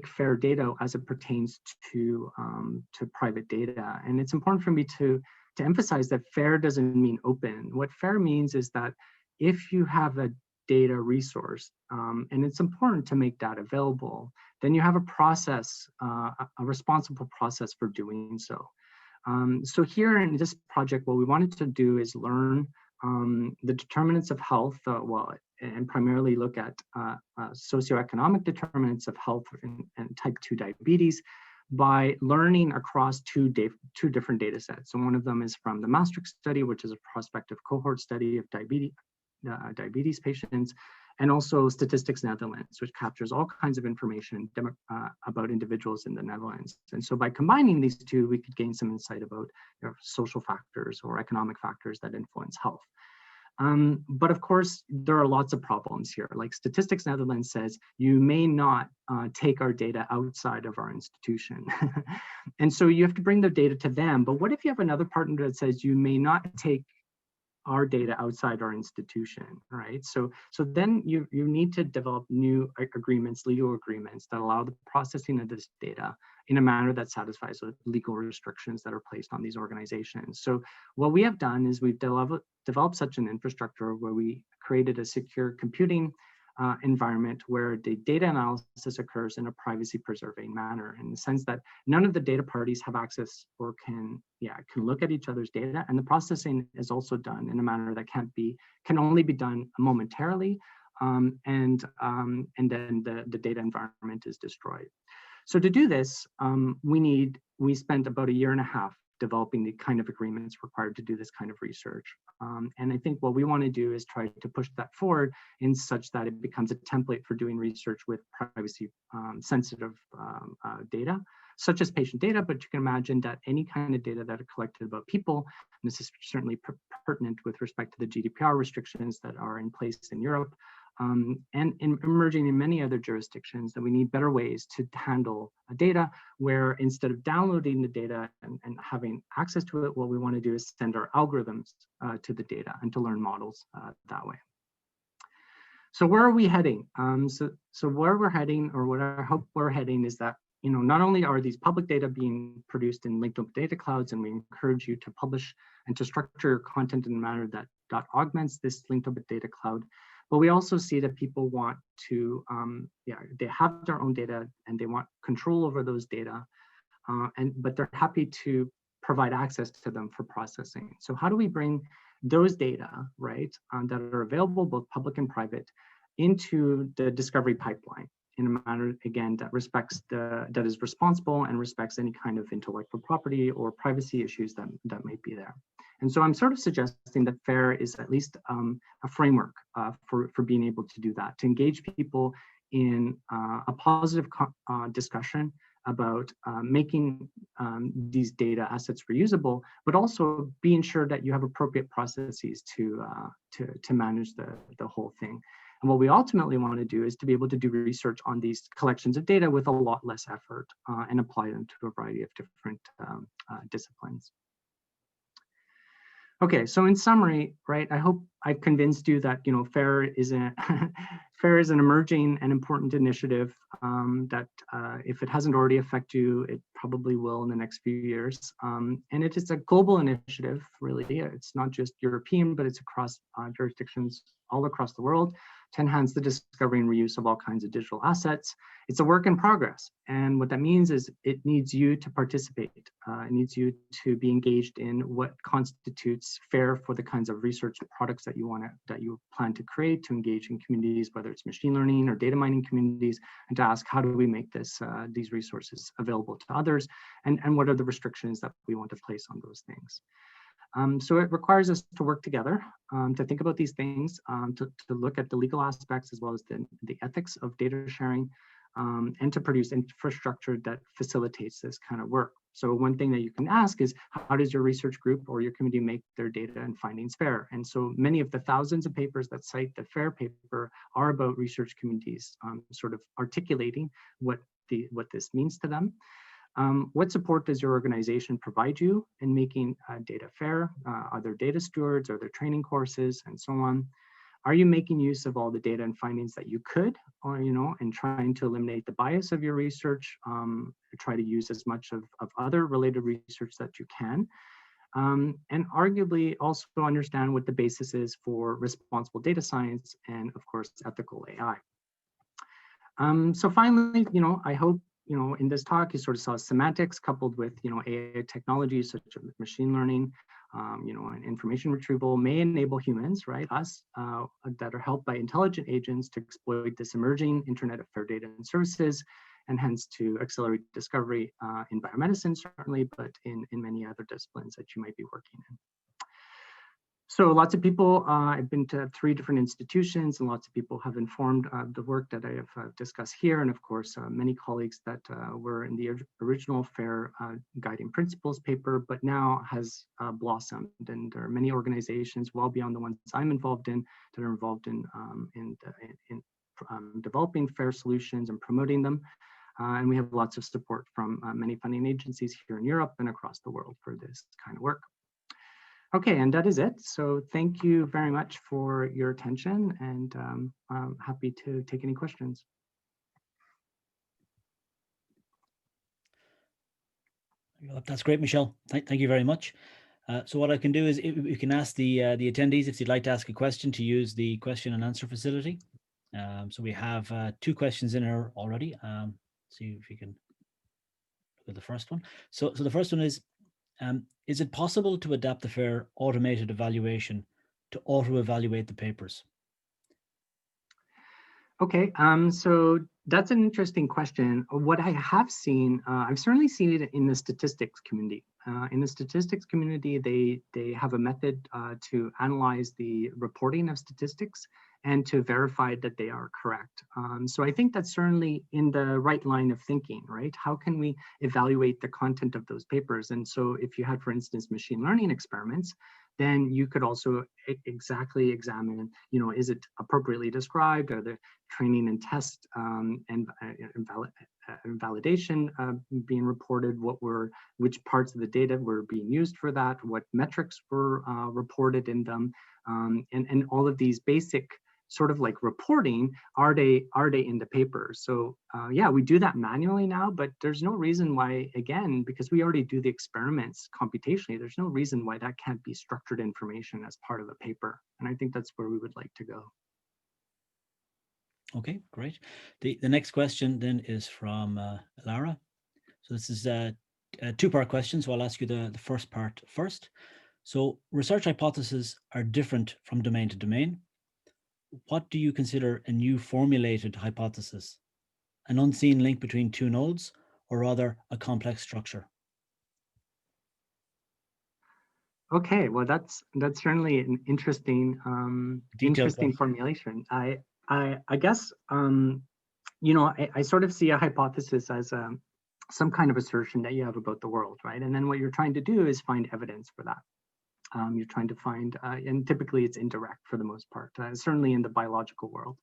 fair data as it pertains to private data? And it's important for me to emphasize that fair doesn't mean open. What fair means is that if you have a data resource, and it's important to make that available, then you have a process, a responsible process for doing so. So here in this project, what we wanted to do is learn the determinants of health, and primarily look at socioeconomic determinants of health and type 2 diabetes by learning across two different data sets. So one of them is from the Maastricht study, which is a prospective cohort study of diabetes patients, and also Statistics Netherlands, which captures all kinds of information about individuals in the Netherlands. And so by combining these two, we could gain some insight about social factors or economic factors that influence health. But of course, there are lots of problems here. Like Statistics Netherlands says, you may not take our data outside of our institution. And so you have to bring the data to them. But what if you have another partner that says you may not take our data outside our institution, right? So then you need to develop new agreements, legal agreements that allow the processing of this data in a manner that satisfies the legal restrictions that are placed on these organizations. So what we have done is we've developed such an infrastructure where we created a secure computing environment where the data analysis occurs in a privacy preserving manner, in the sense that none of the data parties have access or can look at each other's data, and the processing is also done in a manner that can only be done momentarily, and then the data environment is destroyed. So to do this, we spent about 1.5 years developing the kind of agreements required to do this kind of research. And I think what we want to do is try to push that forward in such that it becomes a template for doing research with privacy sensitive data, such as patient data, but you can imagine that any kind of data that are collected about people, and this is certainly pertinent with respect to the GDPR restrictions that are in place in Europe, and emerging in many other jurisdictions, that we need better ways to handle data, where instead of downloading the data and having access to it, what we want to do is send our algorithms to the data and to learn models that way. So where are we heading? So where we're heading, or what I hope we're heading, is that not only are these public data being produced in linked open data clouds, and we encourage you to publish and to structure your content in a manner that augments this linked open data cloud, but we also see that people want to, they have their own data and they want control over those data, but they're happy to provide access to them for processing. So how do we bring those data, right, that are available both public and private, into the discovery pipeline in a manner, again, that respects that is responsible and respects any kind of intellectual property or privacy issues that might be there. And so I'm sort of suggesting that FAIR is at least a framework for being able to do that, to engage people in a positive discussion about making these data assets reusable, but also being sure that you have appropriate processes to manage the whole thing. And what we ultimately want to do is to be able to do research on these collections of data with a lot less effort and apply them to a variety of different disciplines. Okay, so in summary, right, I hope I've convinced you that FAIR is FAIR is an emerging and important initiative that if it hasn't already affected you, it probably will in the next few years. And it is a global initiative, really. It's not just European, but it's across jurisdictions all across the world to enhance the discovery and reuse of all kinds of digital assets. It's a work in progress. And what that means is it needs you to participate. It needs you to be engaged in what constitutes FAIR for the kinds of research products that you plan to create, to engage in communities, whether it's machine learning or data mining communities, and to ask, how do we make these resources available to others? And what are the restrictions that we want to place on those things? So it requires us to work together, to think about these things, to look at the legal aspects as well as the ethics of data sharing, and to produce infrastructure that facilitates this kind of work. So one thing that you can ask is, how does your research group or your community make their data and findings fair? And so many of the thousands of papers that cite the FAIR paper are about research communities sort of articulating what this means to them. What support does your organization provide you in making data fair? Are there data stewards? Are there training courses, and so on? Are you making use of all the data and findings that you could, or and trying to eliminate the bias of your research? Try to use as much of other related research that you can, and arguably also understand what the basis is for responsible data science and, of course, ethical AI. So finally, I hope in this talk, you sort of saw semantics coupled with, AI technologies such as machine learning, and information retrieval may enable humans, right, us, that are helped by intelligent agents to exploit this emerging Internet of Fair Data and Services, and hence to accelerate discovery in biomedicine, certainly, but in many other disciplines that you might be working in. So lots of people, I've been to 3 different institutions, and lots of people have informed the work that I have discussed here. And of course, many colleagues that were in the original FAIR Guiding Principles paper, but now has blossomed. And there are many organizations well beyond the ones I'm involved in that are involved in developing FAIR solutions and promoting them. And we have lots of support from many funding agencies here in Europe and across the world for this kind of work. Okay, and that is it. So thank you very much for your attention, and I'm happy to take any questions. That's great, Michel. Thank you very much. So what I can do is we can ask the attendees if they'd like to ask a question to use the question and answer facility. So we have 2 questions in here already. See if you can look at the first one. So the first one is it possible to adapt the FAIR automated evaluation to auto-evaluate the papers? Okay, so that's an interesting question. What I have seen, I've certainly seen it in the statistics community. In the statistics community, they have a method to analyze the reporting of statistics and to verify that they are correct. So I think that's certainly in the right line of thinking, right? How can we evaluate the content of those papers? And so if you had, for instance, machine learning experiments, then you could also exactly examine, is it appropriately described? Are there training and test and validation being reported? Which parts of the data were being used for that? What metrics were reported in them? And all of these basic sort of like reporting, are they in the paper? So yeah, we do that manually now, but there's no reason why, again, because we already do the experiments computationally, there's no reason why that can't be structured information as part of a paper. And I think that's where we would like to go. Okay, great. The next question then is from Lara. So this is a two-part question, so I'll ask you the first part first. So research hypotheses are different from domain to domain. What do you consider a new formulated hypothesis? An unseen link between two nodes, or rather a complex structure? Okay, well, that's certainly an interesting interesting question. formulation. I guess I sort of see a hypothesis as some kind of assertion that you have about the world, right? And then what you're trying to do is find evidence for that. You're trying to find, and typically it's indirect for the most part, certainly in the biological world.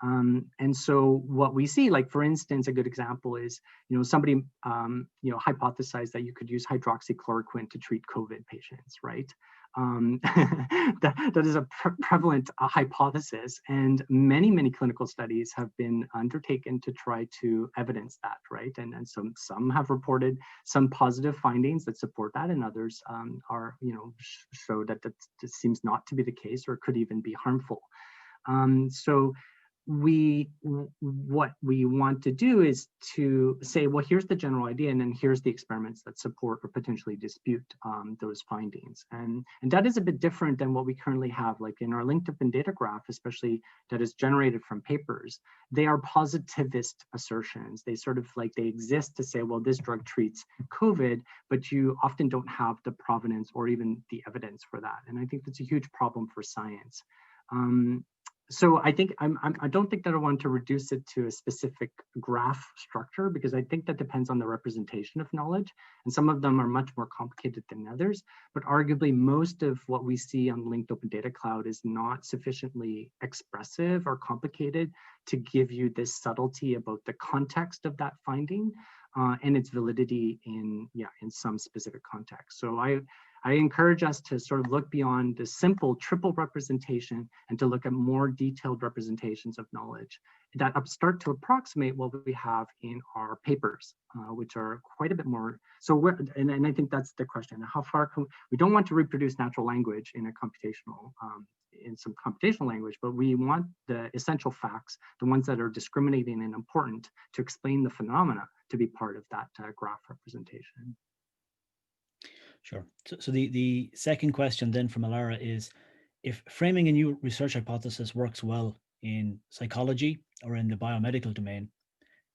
And so what we see, like for instance, a good example is, somebody, hypothesized that you could use hydroxychloroquine to treat COVID patients, right? That is a prevalent hypothesis, and many clinical studies have been undertaken to try to evidence that, right? And some have reported some positive findings that support that, and others are, show that that seems not to be the case or could even be harmful. So what we want to do is to say, well, here's the general idea, and then here's the experiments that support or potentially dispute those findings. And that is a bit different than what we currently have, like in our linked open data graph, especially that is generated from papers. They are positivist assertions. They sort of like, they exist to say, well, this drug treats COVID, but you often don't have the provenance or even the evidence for that. And I think that's a huge problem for science. So I think I don't think that I want to reduce it to a specific graph structure, because I think that depends on the representation of knowledge, and some of them are much more complicated than others. But arguably, most of what we see on linked open data cloud is not sufficiently expressive or complicated to give you this subtlety about the context of that finding and its validity in some specific context. So I encourage us to sort of look beyond the simple triple representation and to look at more detailed representations of knowledge that start to approximate what we have in our papers, which are quite a bit more. So and I think that's the question: how far can we don't want to reproduce natural language in a computational in some computational language, but we want the essential facts, the ones that are discriminating and important to explain the phenomena, to be part of that graph representation. Sure. So the second question then from Alara is, if framing a new research hypothesis works well in psychology or in the biomedical domain,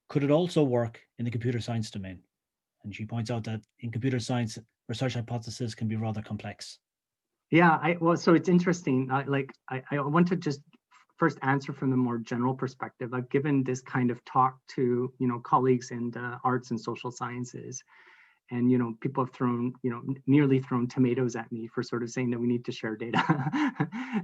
could it also work in the computer science domain? And she points out that in computer science, research hypotheses can be rather complex. Yeah, well, so it's interesting. I want to just first answer from the more general perspective. I've given this kind of talk to colleagues in the arts and social sciences, and people have thrown nearly thrown tomatoes at me for sort of saying that we need to share data.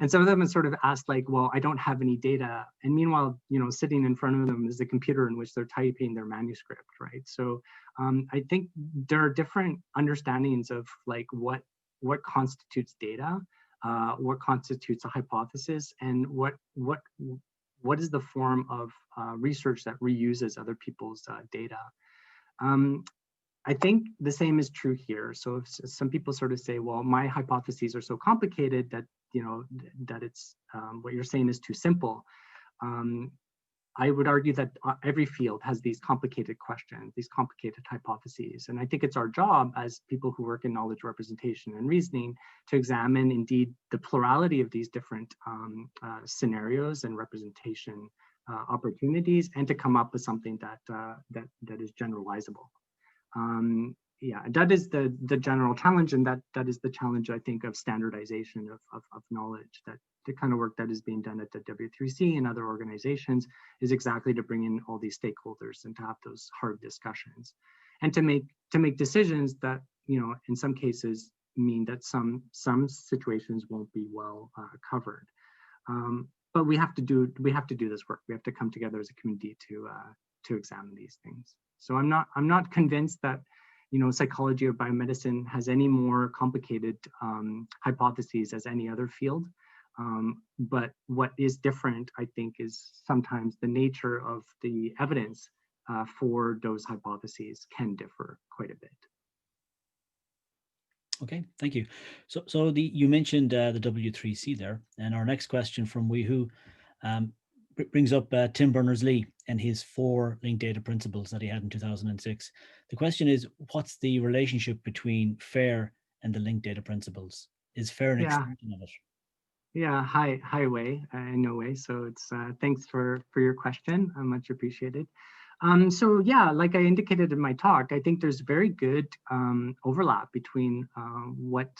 And some of them have sort of asked like, well, I don't have any data, and meanwhile sitting in front of them is a computer in which they're typing their manuscript, right? So I think there are different understandings of like what constitutes data, what constitutes a hypothesis, and what is the form of research that reuses other people's data. I think the same is true here. So if some people sort of say, well, my hypotheses are so complicated that, that it's what you're saying is too simple. I would argue that every field has these complicated questions, these complicated hypotheses. And I think it's our job as people who work in knowledge representation and reasoning to examine indeed the plurality of these different scenarios and representation opportunities and to come up with something that is generalizable. Yeah, that is the general challenge, and that is the challenge, I think, of standardization of knowledge. That the kind of work that is being done at the W3C and other organizations is exactly to bring in all these stakeholders and to have those hard discussions, and to make decisions that, you know, in some cases mean that some situations won't be well covered. But we have to do this work. We have to come together as a community to examine these things. So I'm not convinced that, you know, psychology or biomedicine has any more complicated hypotheses as any other field. But what is different, I think, is sometimes the nature of the evidence for those hypotheses can differ quite a bit. Okay, thank you. So you mentioned the W3C there, and our next question from WeWho brings up Tim Berners-Lee and his 4 linked data principles that he had in 2006. The question is, what's the relationship between FAIR and the linked data principles? Is FAIR an extension of it? Yeah, hi Wei, in no way. So it's thanks for your question. Much appreciated. So yeah, like I indicated in my talk, I think there's very good overlap between what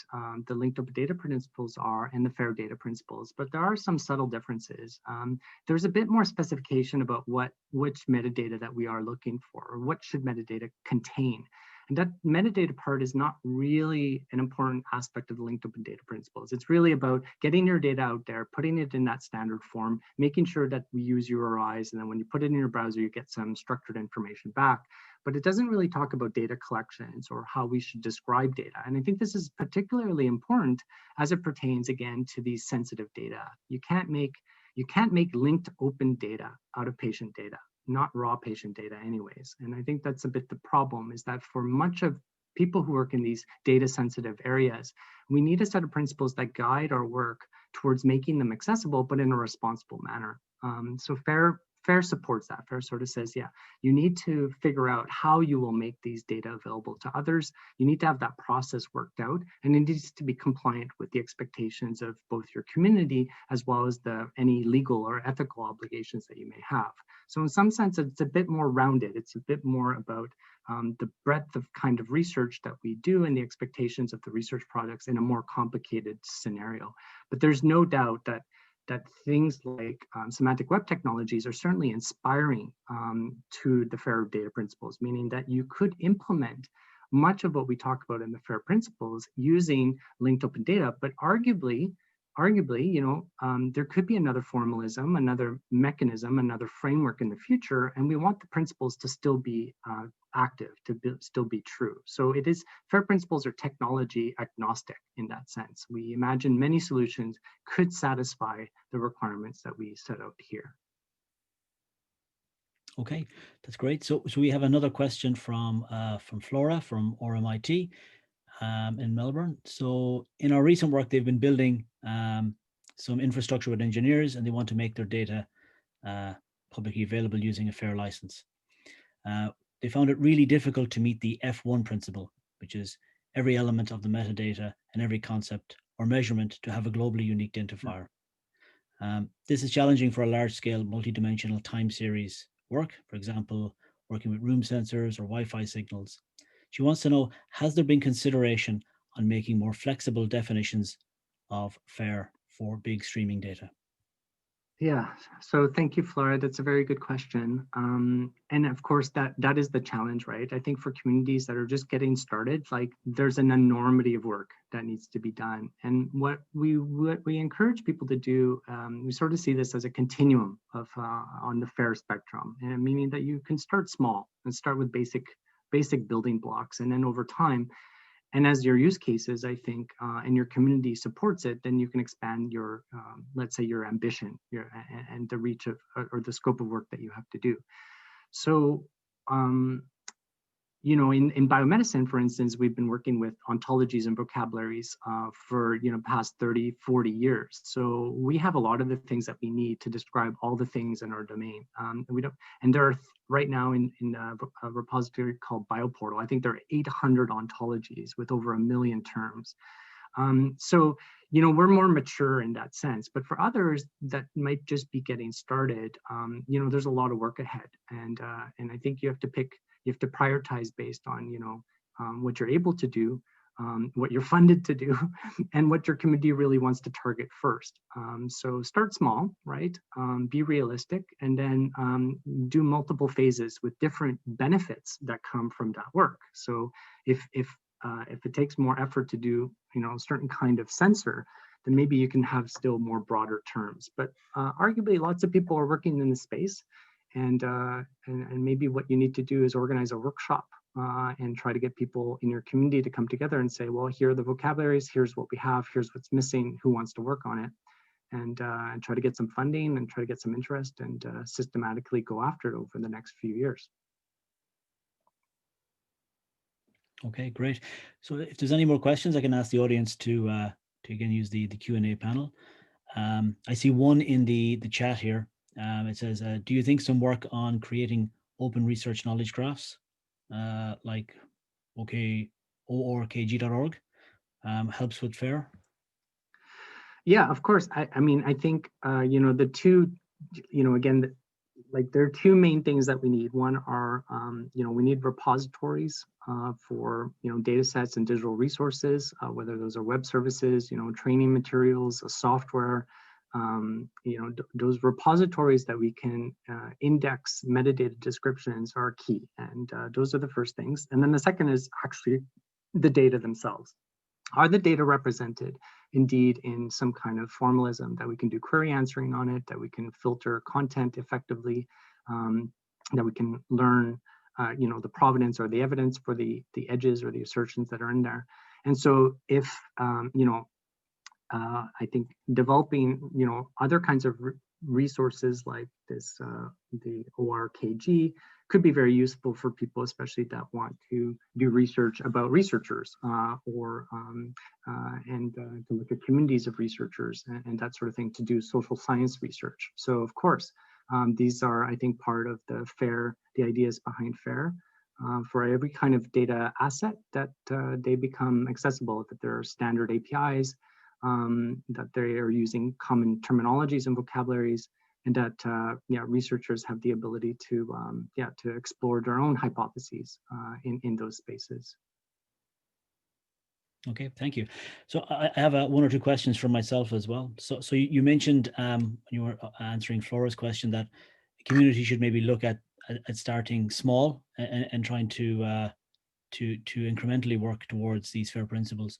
the linked open data principles are and the FAIR data principles, but there are some subtle differences. There's a bit more specification about which metadata that we are looking for, or what should metadata contain. And that metadata part is not really an important aspect of the linked open data principles. It's really about getting your data out there, putting it in that standard form, making sure that we use URIs, and then when you put it in your browser, you get some structured information back. But it doesn't really talk about data collections or how we should describe data. And I think this is particularly important as it pertains, again, to these sensitive data. You can't make linked open data out of patient data, not raw patient data anyways. And I think that's a bit the problem, is that for much of people who work in these data sensitive areas, we need a set of principles that guide our work towards making them accessible, but in a responsible manner. So FAIR supports that. FAIR sort of says, yeah, you need to figure out how you will make these data available to others. You need to have that process worked out, and it needs to be compliant with the expectations of both your community as well as any legal or ethical obligations that you may have. So in some sense, it's a bit more rounded. It's a bit more about the breadth of kind of research that we do and the expectations of the research projects in a more complicated scenario. But there's no doubt that things like semantic web technologies are certainly inspiring to the FAIR data principles, meaning that you could implement much of what we talk about in the FAIR principles using linked open data, but arguably, you know, there could be another formalism, another mechanism, another framework in the future, and we want the principles to still be active, to still be true. So it is, FAIR principles are technology agnostic in that sense. We imagine many solutions could satisfy the requirements that we set out here. Okay, that's great. So we have another question from Flora from RMIT. In Melbourne. So in our recent work, they've been building some infrastructure with engineers, and they want to make their data publicly available using a FAIR license. They found it really difficult to meet the F1 principle, which is every element of the metadata and every concept or measurement to have a globally unique identifier. This is challenging for a large-scale multidimensional time series work, for example, working with room sensors or Wi-Fi signals. She wants to know, has there been consideration on making more flexible definitions of FAIR for big streaming data? Yeah, so thank you, Flora. That's a very good question. And of course, that is the challenge, right? I think for communities that are just getting started, like there's an enormity of work that needs to be done. And what we encourage people to do, we sort of see this as a continuum of on the FAIR spectrum, and meaning that you can start small and start with basic building blocks, and then over time, and as your use cases, I think, and your community supports it, then you can expand your, let's say, your ambition, and the reach of, or the scope of work that you have to do. So, you know, in biomedicine, for instance, we've been working with ontologies and vocabularies for, you know, past 30, 40 years. So we have a lot of the things that we need to describe all the things in our domain. And there are right now in a repository called BioPortal, I think there are 800 ontologies with over 1 million terms. So, we're more mature in that sense, but for others that might just be getting started, there's a lot of work ahead. And I think you have to prioritize based on, what you're able to do, what you're funded to do, and what your community really wants to target first. So start small, right? Be realistic, and then do multiple phases with different benefits that come from that work. So if it takes more effort to do, a certain kind of sensor, then maybe you can have still more broader terms. But arguably, lots of people are working in the space, and maybe what you need to do is organize a workshop and try to get people in your community to come together and say, well, here are the vocabularies, here's what we have, here's what's missing, who wants to work on it, and try to get some funding and try to get some interest and systematically go after it over the next few years. Okay, great. So if there's any more questions, I can ask the audience to again use the Q&A panel. I see one in the chat here. It says, do you think some work on creating open research knowledge graphs like orkg.org helps with FAIR? Yeah, of course. I mean, I think, the two, again, like there are two main things that we need. One are, we need repositories for, data sets and digital resources, whether those are web services, training materials, software, those repositories that we can index metadata descriptions are key. And those are the first things. And then the second is actually the data themselves. Are the data represented indeed in some kind of formalism that we can do query answering on it, that we can filter content effectively, that we can learn, the provenance or the evidence for the edges or the assertions that are in there. And so if, I think developing, other kinds of resources like this, the ORKG, could be very useful for people, especially that want to do research about researchers or to look at communities of researchers and that sort of thing, to do social science research. So of course, these are, I think, part of the FAIR, the ideas behind FAIR. For every kind of data asset that they become accessible, that there are standard APIs, that they are using common terminologies and vocabularies, and that researchers have the ability to explore their own hypotheses in those spaces. Okay, thank you. So I have one or two questions from myself as well. So you mentioned when you were answering Flora's question that the community should maybe look at starting small and trying to incrementally work towards these FAIR principles.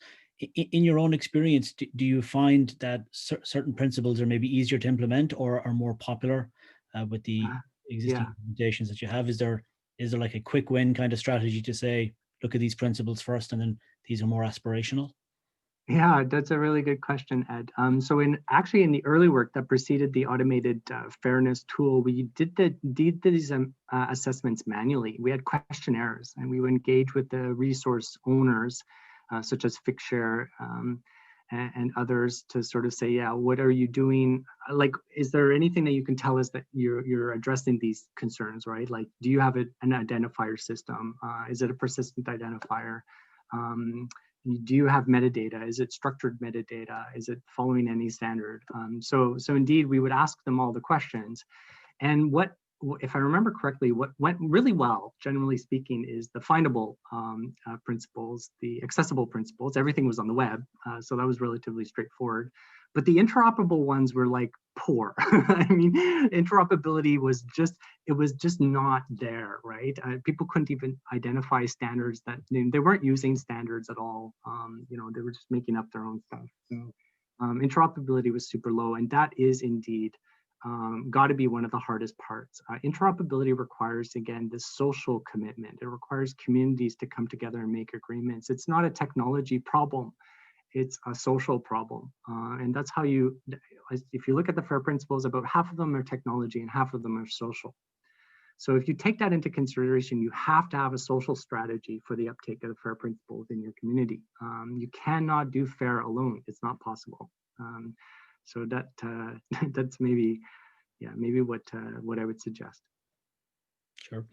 In your own experience, do you find that certain principles are maybe easier to implement or are more popular with the existing implementations that you have? Is there like a quick win kind of strategy to say, look at these principles first and then these are more aspirational? Yeah, that's a really good question, Ed. So in the early work that preceded the automated fairness tool, we did these assessments manually. We had questionnaires and we would engage with the resource owners, such as Figshare and others, to sort of say, yeah, what are you doing? Like, is there anything that you can tell us that you're addressing these concerns, right? Like, do you have an identifier system? Is it a persistent identifier? Do you have metadata? Is it structured metadata? Is it following any standard? So indeed, we would ask them all the questions. And if I remember correctly, what went really well, generally speaking, is the findable principles, the accessible principles. Everything was on the web, so that was relatively straightforward. But the interoperable ones were like poor. I mean, interoperability was just not there, right? People couldn't even identify standards that they weren't using standards at all. They were just making up their own stuff. So interoperability was super low, and that is indeed got to be one of the hardest parts. Interoperability requires, again, this social commitment. It requires communities to come together and make agreements. It's not a technology problem. It's a social problem. And that's how if you look at the FAIR principles, about half of them are technology and half of them are social. So if you take that into consideration, you have to have a social strategy for the uptake of the FAIR principles in your community. You cannot do FAIR alone. It's not possible. So that's maybe what I would suggest. Sure.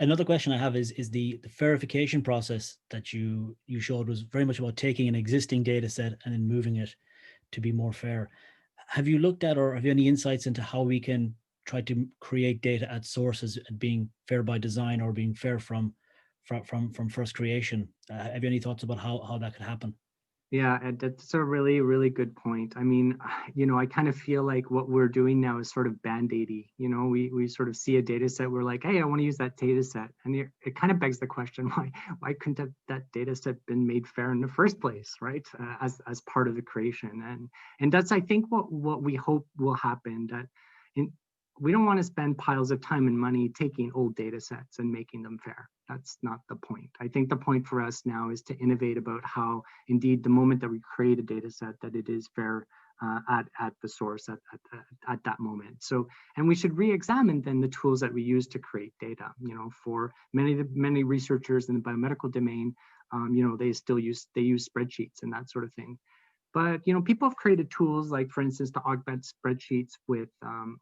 Another question I have is the verification process that you showed was very much about taking an existing data set and then moving it to be more fair. Have you looked at, or have you any insights into how we can try to create data at sources and being fair by design, or being fair from first creation? Have you any thoughts about how that could happen? Yeah, and that's a really, really good point. I mean, I kind of feel like what we're doing now is sort of band-aidy. We sort of see a data set, we're like, hey, I want to use that data set. And it kind of begs the question, why couldn't that data set been made fair in the first place, right? As part of the creation. And that's, I think, what we hope will happen, that we don't want to spend piles of time and money taking old data sets and making them fair. That's not the point. I think the point for us now is to innovate about how, indeed, the moment that we create a data set, that it is fair at the source at that moment. So, and we should re-examine then the tools that we use to create data. For many researchers in the biomedical domain, they use spreadsheets and that sort of thing. But people have created tools like, for instance, to augment spreadsheets with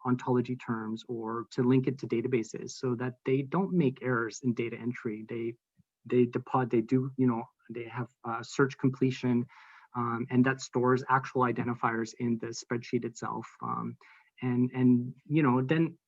ontology terms, or to link it to databases, so that they don't make errors in data entry. They have search completion, and that stores actual identifiers in the spreadsheet itself.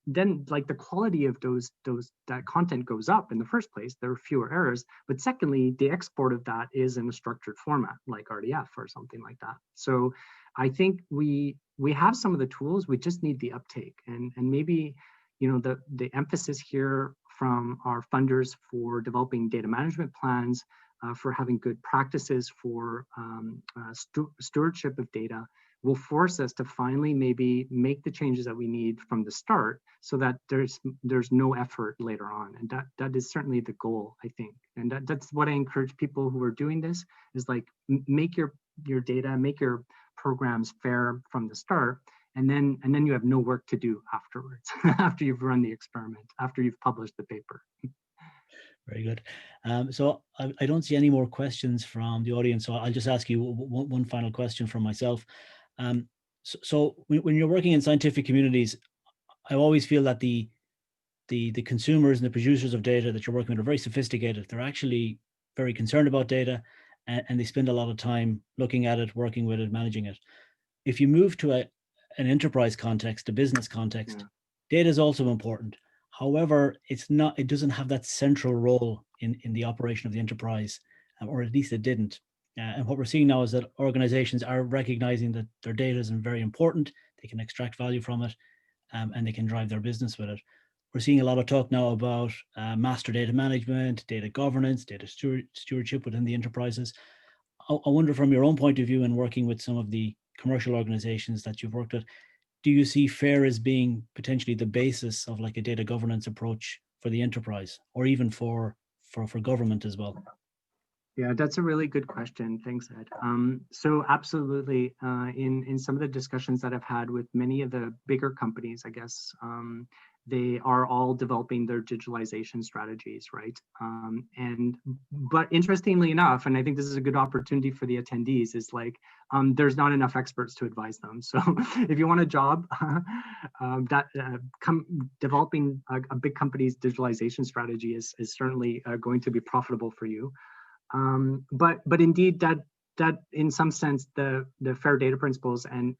Then like the quality of that content goes up in the first place. There are fewer errors, but secondly, the export of that is in a structured format like RDF or something like that. So I think we have some of the tools, we just need the uptake, and maybe the emphasis here from our funders for developing data management plans, for having good practices for stewardship of data, will force us to finally maybe make the changes that we need from the start, so that there's no effort later on. And that is certainly the goal, I think. And that's what I encourage people who are doing this, is like, make your data, make your programs fair from the start, and then you have no work to do afterwards, after you've run the experiment, after you've published the paper. Very good. So I don't see any more questions from the audience, so I'll just ask you one final question from myself. So when you're working in scientific communities, I always feel that the consumers and the producers of data that you're working with are very sophisticated. They're actually very concerned about data, and they spend a lot of time looking at it, working with it, managing it. If you move to an enterprise context, a business context, yeah, data is also important. However, it doesn't have that central role in the operation of the enterprise, or at least it didn't. And what we're seeing now is that organizations are recognizing that their data is very important. They can extract value from it, and they can drive their business with it. We're seeing a lot of talk now about master data management, data governance, data stewardship within the enterprises. I wonder, from your own point of view and working with some of the commercial organizations that you've worked with, do you see FAIR as being potentially the basis of like a data governance approach for the enterprise, or even for government as well? Yeah, that's a really good question. Thanks, Ed. So absolutely, in some of the discussions that I've had with many of the bigger companies, I guess, they are all developing their digitalization strategies, right? But interestingly enough, and I think this is a good opportunity for the attendees, is like, there's not enough experts to advise them. So if you want a job, developing a big company's digitalization strategy is certainly going to be profitable for you. But indeed, that in some sense, the fair data principles, and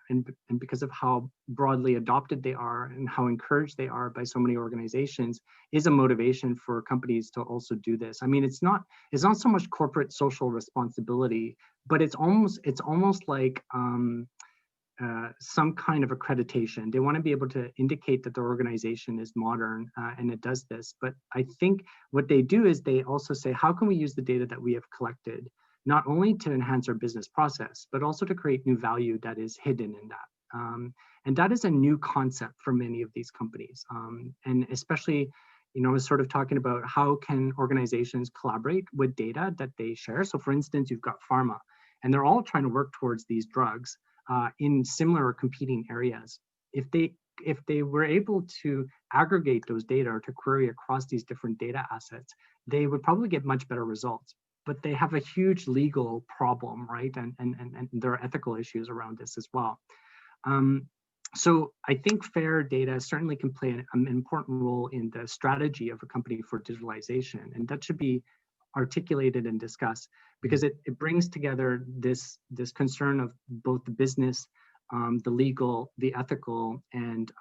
because of how broadly adopted they are and how encouraged they are by so many organizations, is a motivation for companies to also do this. I mean, it's not so much corporate social responsibility, but it's almost like some kind of accreditation. They want to be able to indicate that their organization is modern, and it does this. But I think what they do is they also say, how can we use the data that we have collected, not only to enhance our business process, but also to create new value that is hidden in that. And that is a new concept for many of these companies. And especially, I was sort of talking about how can organizations collaborate with data that they share. So for instance, you've got pharma, and they're all trying to work towards these drugs in similar or competing areas. If they were able to aggregate those data, or to query across these different data assets, they would probably get much better results. But they have a huge legal problem, right? And there are ethical issues around this as well. So I think fair data certainly can play an important role in the strategy of a company for digitalization, and that should be articulated and discussed, because it brings together this concern of both the business, the legal, the ethical, and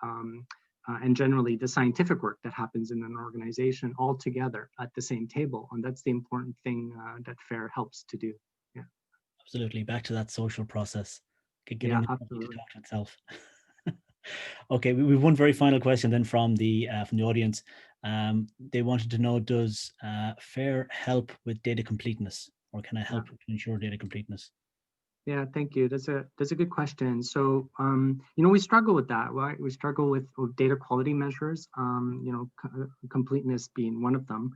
generally the scientific work that happens in an organization all together at the same table. And that's the important thing that FAIR helps to do. Yeah. Absolutely. Back to that social process. Yeah, Getting the company to absolutely. talk to itself. Okay, we've one very final question then from the audience. They wanted to know, does FAIR help with data completeness, or can I help to ensure data completeness? Yeah, thank you. That's a good question. So, we struggle with that, right? We struggle with data quality measures, completeness being one of them.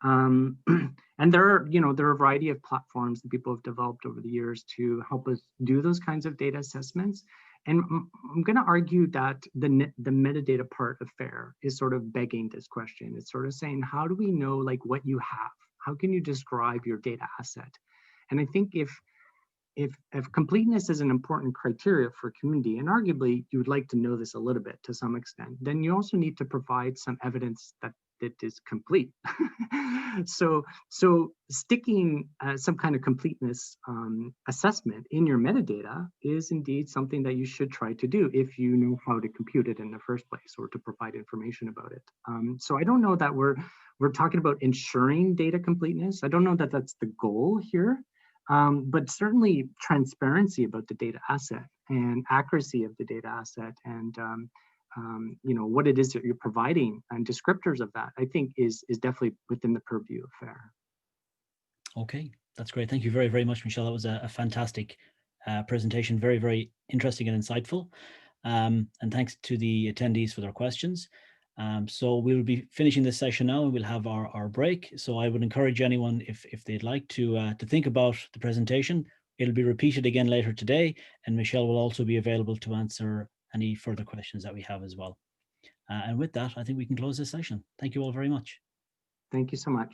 And there are a variety of platforms that people have developed over the years to help us do those kinds of data assessments. And I'm going to argue that the metadata part of FAIR is sort of begging this question. It's sort of saying, how do we know like what you have? How can you describe your data asset? And I think if completeness is an important criteria for community, and arguably you would like to know this a little bit to some extent, then you also need to provide some evidence that it is complete. So sticking some kind of completeness assessment in your metadata is indeed something that you should try to do if you know how to compute it in the first place or to provide information about it. So I don't know that we're talking about ensuring data completeness. I don't know that that's the goal here. But certainly transparency about the data asset and accuracy of the data asset and what it is that you're providing and descriptors of that, I think is definitely within the purview of FAIR. Okay, that's great. Thank you very, very much, Michel. That was a fantastic presentation, very, very interesting and insightful. And thanks to the attendees for their questions. So we'll be finishing this session now and we'll have our break. So I would encourage anyone, if they'd like to think about the presentation, it'll be repeated again later today, and Michel will also be available to answer any further questions that we have as well. And with that, I think we can close this session. Thank you all very much. Thank you so much.